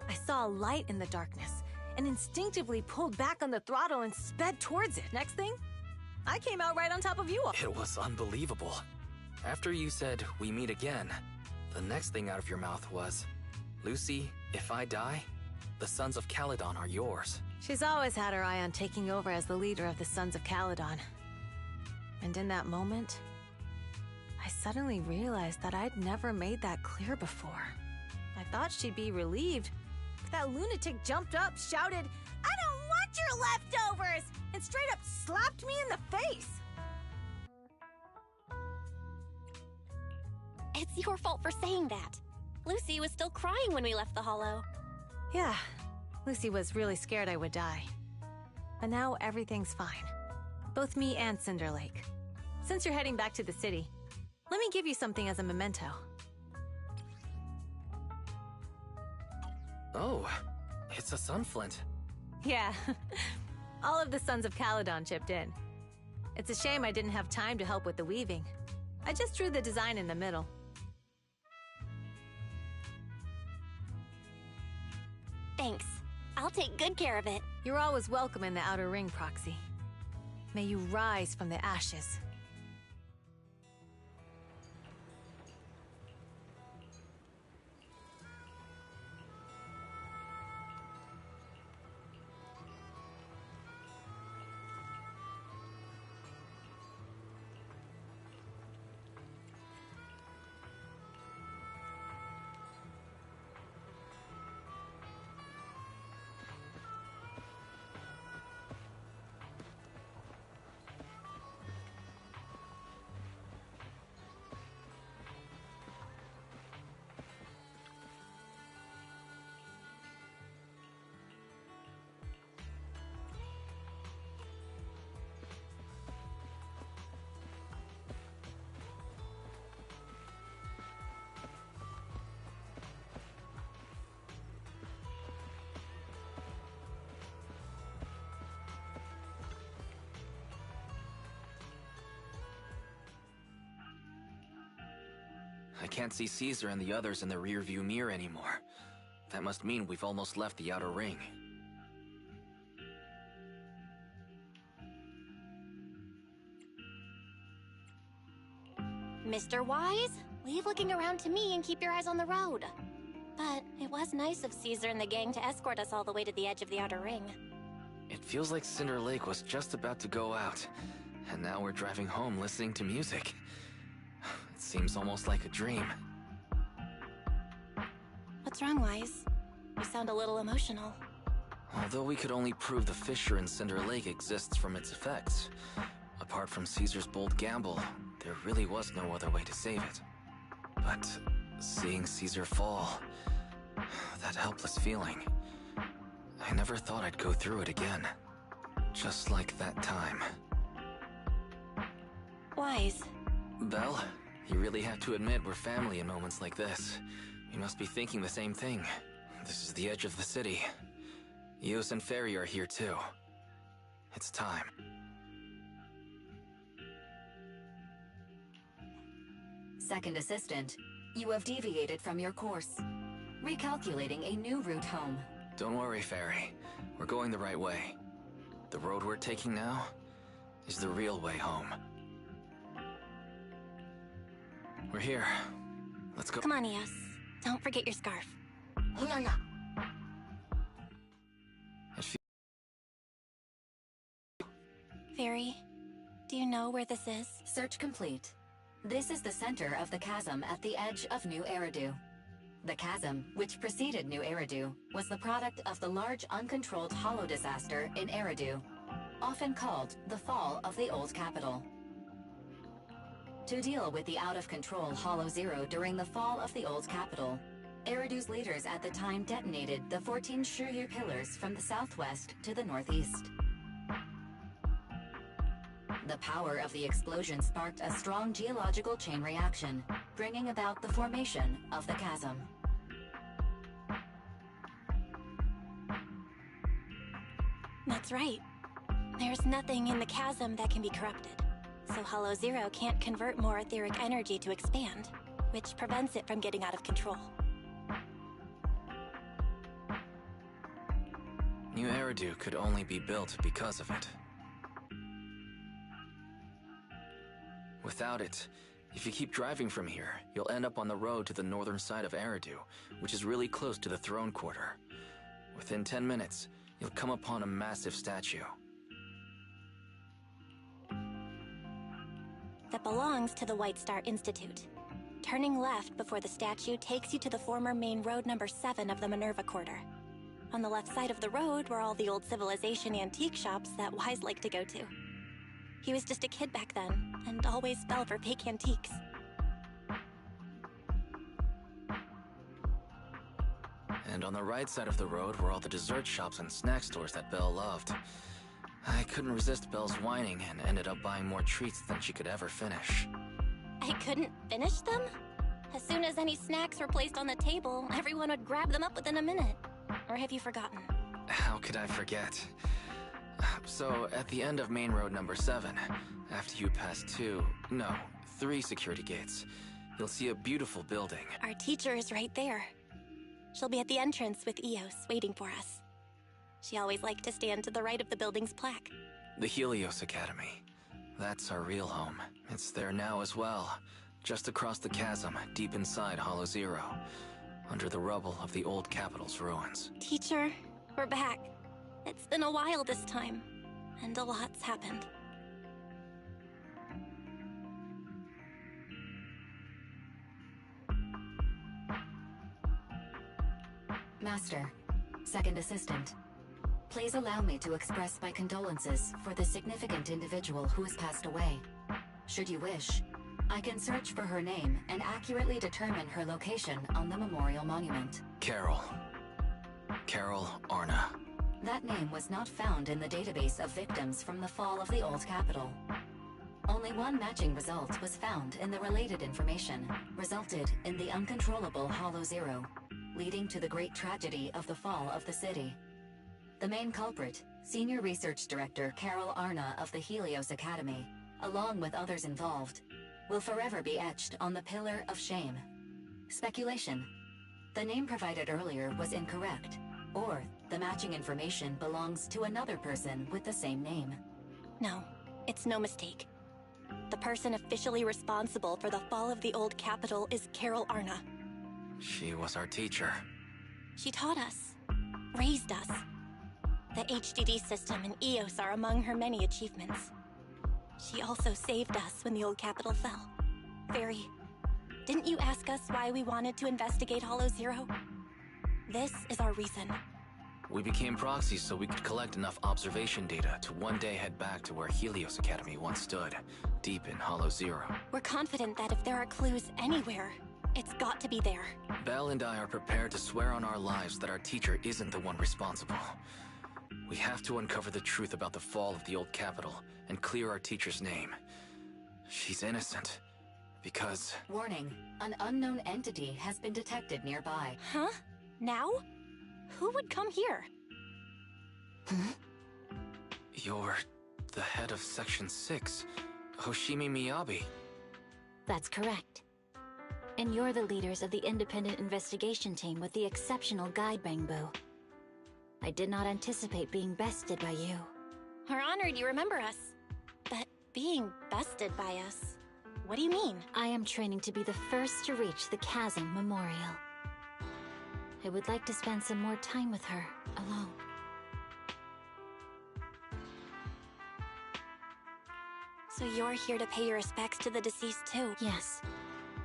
I saw a light in the darkness and instinctively pulled back on the throttle and sped towards it. Next thing, I came out right on top of you all. It was unbelievable. After you said, "We meet again," the next thing out of your mouth was, "Lucy, if I die, the Sons of Caledon are yours." She's always had her eye on taking over as the leader of the Sons of Caledon. And in that moment, I suddenly realized that I'd never made that clear before. I thought she'd be relieved, but that lunatic jumped up, shouted, "I don't want your leftovers!" and straight up slapped me in the face. It's your fault for saying that. Lucy was still crying when we left the Hollow. Yeah, Lucy was really scared I would die. But now everything's fine. Both me and Cinder Lake. Since you're heading back to the city, let me give you something as a memento. Oh, it's a sunflint. Yeah, all of the Sons of Caledon chipped in. It's a shame I didn't have time to help with the weaving. I just drew the design in the middle. Thanks. I'll take good care of it. You're always welcome in the Outer Ring, Proxy. May you rise from the ashes. I can't see Caesar and the others in the rearview mirror anymore. That must mean we've almost left the outer ring. Mr. Wise, leave looking around to me and keep your eyes on the road. But it was nice of Caesar and the gang to escort us all the way to the edge of the outer ring. It feels like Cinder Lake was just about to go out, and now we're driving home listening to music. It seems almost like a dream. What's wrong, Wise? You sound a little emotional. Although we could only prove the fissure in Cinder Lake exists from its effects, apart from Caesar's bold gamble, there really was no other way to save it. But seeing Caesar fall, that helpless feeling, I never thought I'd go through it again. Just like that time. Wise. Belle, you really have to admit we're family in moments like this. You must be thinking the same thing. This is the edge of the city. Eos and Ferry are here too. It's time. Second Assistant, you have deviated from your course. Recalculating a new route home. Don't worry, Ferry. We're going the right way. The road we're taking now is the real way home. We're here. Let's go. Come on, Eos. Don't forget your scarf. Ferry, do you know where this is? Search complete. This is the center of the chasm at the edge of New Eridu. The chasm, which preceded New Eridu, was the product of the large uncontrolled hollow disaster in Eridu, often called the fall of the old capital. To deal with the out-of-control Hollow Zero during the fall of the old capital, Eridu's leaders at the time detonated the 14 Shiryu pillars from the southwest to the northeast. The power of the explosion sparked a strong geological chain reaction, bringing about the formation of the chasm. That's right. There's nothing in the chasm that can be corrupted, so Hollow Zero can't convert more etheric energy to expand, which prevents it from getting out of control. New Eridu could only be built because of it. Without it, if you keep driving from here, you'll end up on the road to the northern side of Eridu, which is really close to the throne quarter. Within 10 minutes, you'll come upon a massive statue. That belongs to the White Star Institute. Turning left before the statue takes you to the former main road number 7 of the Minerva Quarter. On the left side of the road were all the old civilization antique shops that Wise liked to go to. He was just a kid back then, and always fell for fake antiques. And on the right side of the road were all the dessert shops and snack stores that Belle loved. I couldn't resist Belle's whining and ended up buying more treats than she could ever finish. I couldn't finish them? As soon as any snacks were placed on the table, everyone would grab them up within a minute. Or have you forgotten? How could I forget? So, at the end of main road number 7, after you pass 3 security gates, you'll see a beautiful building. Our teacher is right there. She'll be at the entrance with Eos, waiting for us. She always liked to stand to the right of the building's plaque. The Helios Academy. That's our real home. It's there now as well, just across the chasm, deep inside Hollow Zero, under the rubble of the old capital's ruins. Teacher, we're back. It's been a while this time, and a lot's happened. Master, Second Assistant, please allow me to express my condolences for the significant individual who has passed away. Should you wish, I can search for her name and accurately determine her location on the memorial monument. Carol Arna. That name was not found in the database of victims from the fall of the old capital. Only one matching result was found in the related information, resulted in the uncontrollable Hollow Zero, leading to the great tragedy of the fall of the city. The main culprit, Senior Research Director Carol Arna of the Helios Academy, along with others involved, will forever be etched on the Pillar of Shame, Speculation. The name provided earlier was incorrect, or the matching information belongs to another person with the same name. No, it's no mistake. The person officially responsible for the fall of the old capital is Carol Arna. She was our teacher. She taught us, raised us. The HDD system and EOS are among her many achievements. She also saved us when the old capital fell. Fairy, didn't you ask us why we wanted to investigate Hollow Zero? This is our reason. We became proxies so we could collect enough observation data to one day head back to where Helios Academy once stood, deep in Hollow Zero. We're confident that if there are clues anywhere, it's got to be there. Belle and I are prepared to swear on our lives that our teacher isn't the one responsible. We have to uncover the truth about the fall of the old capital and clear our teacher's name. She's innocent. Because... Warning, an unknown entity has been detected nearby. Huh? Now? Who would come here? You're the head of Section 6, Hoshimi Miyabi. That's correct. And you're the leaders of the independent investigation team with the exceptional guide Bangbu. I did not anticipate being bested by you. We're honored you remember us. But being bested by us... What do you mean? I am training to be the first to reach the Chasm Memorial. I would like to spend some more time with her, alone. So you're here to pay your respects to the deceased too? Yes.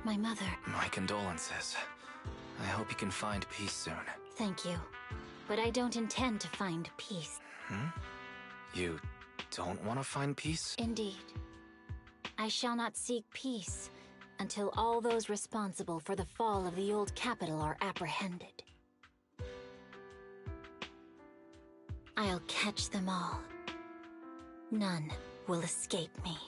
My mother. My condolences. I hope you can find peace soon. Thank you. But I don't intend to find peace. You don't want to find peace? Indeed. I shall not seek peace until all those responsible for the fall of the old capital are apprehended. I'll catch them all. None will escape me.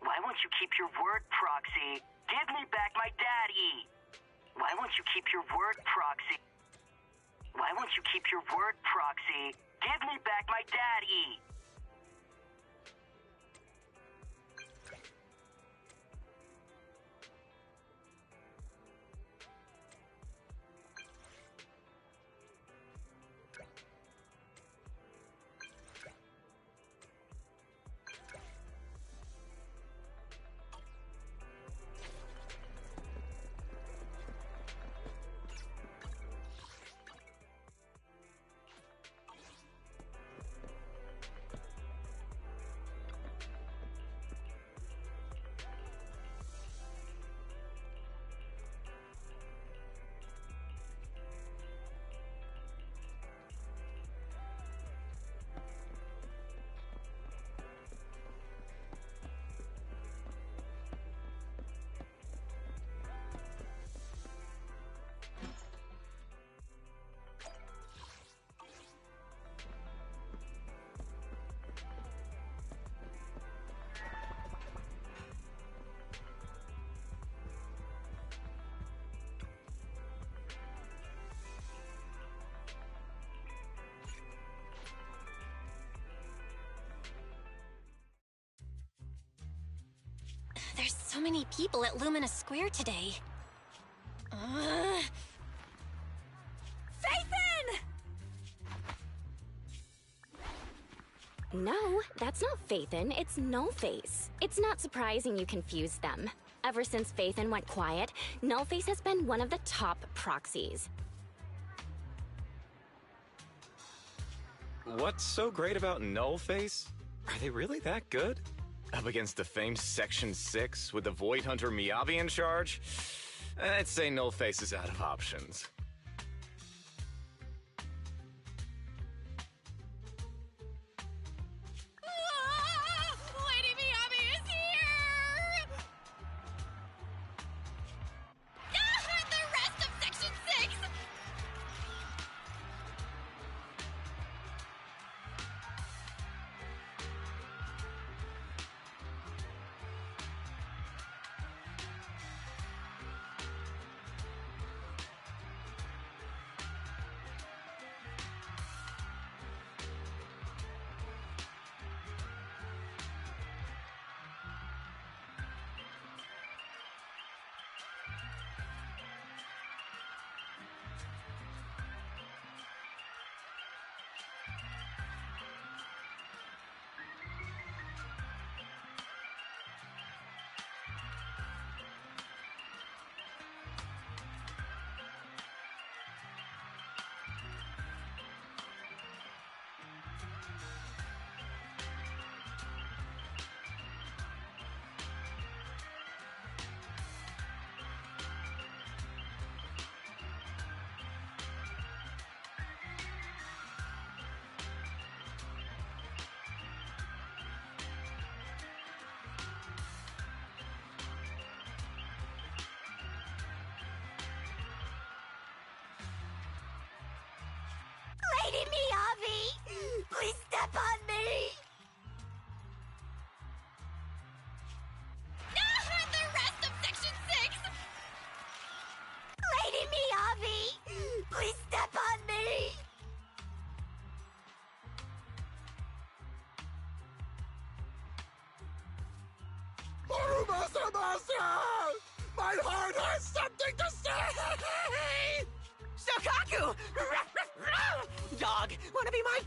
Why won't you keep your word, Proxy? Give me back my daddy! Why won't you keep your word, Proxy? Why won't you keep your word, Proxy? Give me back my daddy! There's so many people at Lumina Square today. Phaethon! No, that's not Phaethon, it's Nullface. It's not surprising you confused them. Ever since Phaethon went quiet, Nullface has been one of the top proxies. What's so great about Nullface? Are they really that good? Up against the famed Section 6 with the Void Hunter Miyabi in charge? I'd say Nullface is out of options. Lady Miyavi! Please step on me! Ah, the rest of Section 6! Lady Miyavi! Please step on me! Master! My heart has something to say! Shokaku! Dog, wanna be my...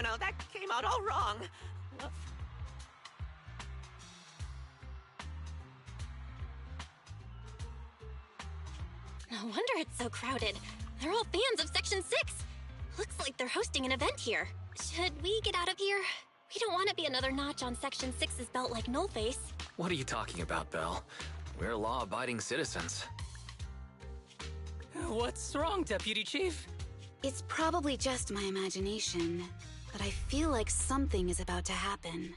No, that came out all wrong. No wonder it's so crowded. They're all fans of Section 6. Looks like they're hosting an event here. Should we get out of here? We don't want to be another notch on Section 6's belt like Nullface. What are you talking about, Belle? We're law-abiding citizens. What's wrong, Deputy Chief? It's probably just my imagination, but I feel like something is about to happen.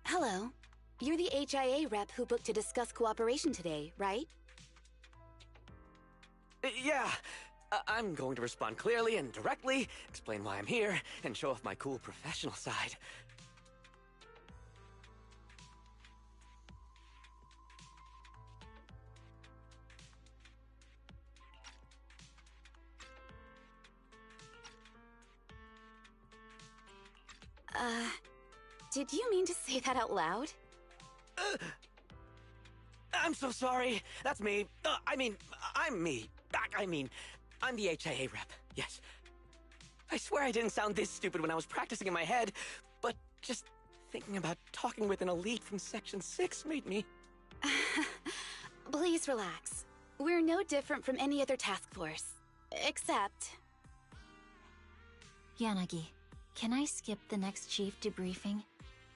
Hello. You're the HIA rep who booked to discuss cooperation today, right? Yeah. I'm going to respond clearly and directly, explain why I'm here, and show off my cool professional side. Did you mean to say that out loud? I'm so sorry. That's me. I'm me. I'm the HIA rep. Yes. I swear I didn't sound this stupid when I was practicing in my head, but just thinking about talking with an elite from Section 6 made me... Please relax. We're no different from any other task force. Except... Yanagi, can I skip the next chief debriefing?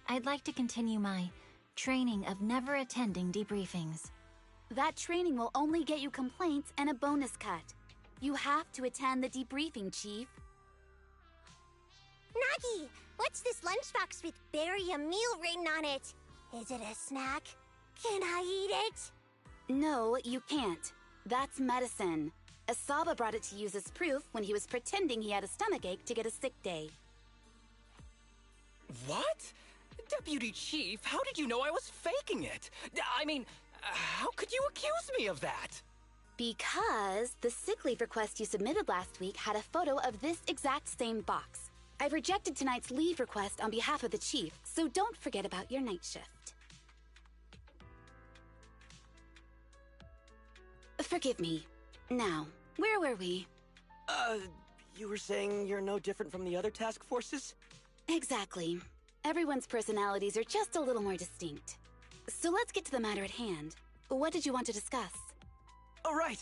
I'd like to continue my training of never attending debriefings. That training will only get you complaints and a bonus cut. You have to attend the debriefing, Chief. Nagi, what's this lunchbox with "bury a meal" written on it? Is it a snack? Can I eat it? No, you can't. That's medicine. Asaba brought it to use as proof when he was pretending he had a stomachache to get a sick day. What? Deputy Chief, how did you know I was faking it? I mean, how could you accuse me of that? Because the sick leave request you submitted last week had a photo of this exact same box. I've rejected tonight's leave request on behalf of the Chief, so don't forget about your night shift. Forgive me. Now, where were we? You were saying you're no different from the other task forces? Exactly. Everyone's personalities are just a little more distinct. So let's get to the matter at hand. What did you want to discuss? All right.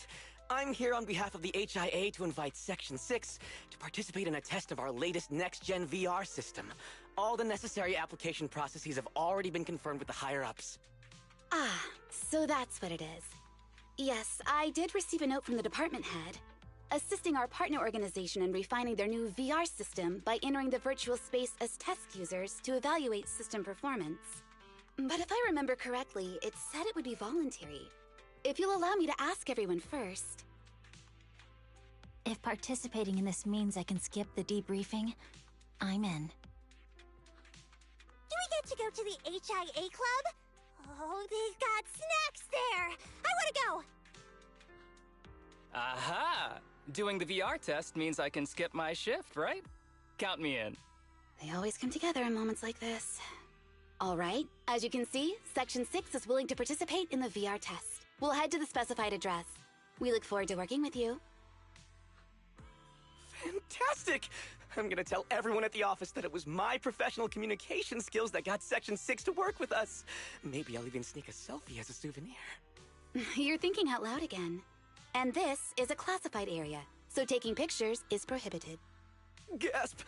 I'm here on behalf of the HIA to invite Section 6 to participate in a test of our latest next-gen VR system. All the necessary application processes have already been confirmed with the higher-ups. Ah, so that's what it is. Yes, I did receive a note from the department head, assisting our partner organization in refining their new VR system by entering the virtual space as test users to evaluate system performance. But if I remember correctly, it said it would be voluntary. If you'll allow me to ask everyone first. If participating in this means I can skip the debriefing, I'm in. Do we get to go to the HIA club? Oh, they've got snacks there! I want to go! Aha! Doing the VR test means I can skip my shift, right? Count me in. They always come together in moments like this. All right, as you can see, Section 6 is willing to participate in the VR test. We'll head to the specified address. We look forward to working with you. Fantastic! I'm gonna tell everyone at the office that it was my professional communication skills that got Section 6 to work with us. Maybe I'll even sneak a selfie as a souvenir. You're thinking out loud again. And this is a classified area, so taking pictures is prohibited. Gasp!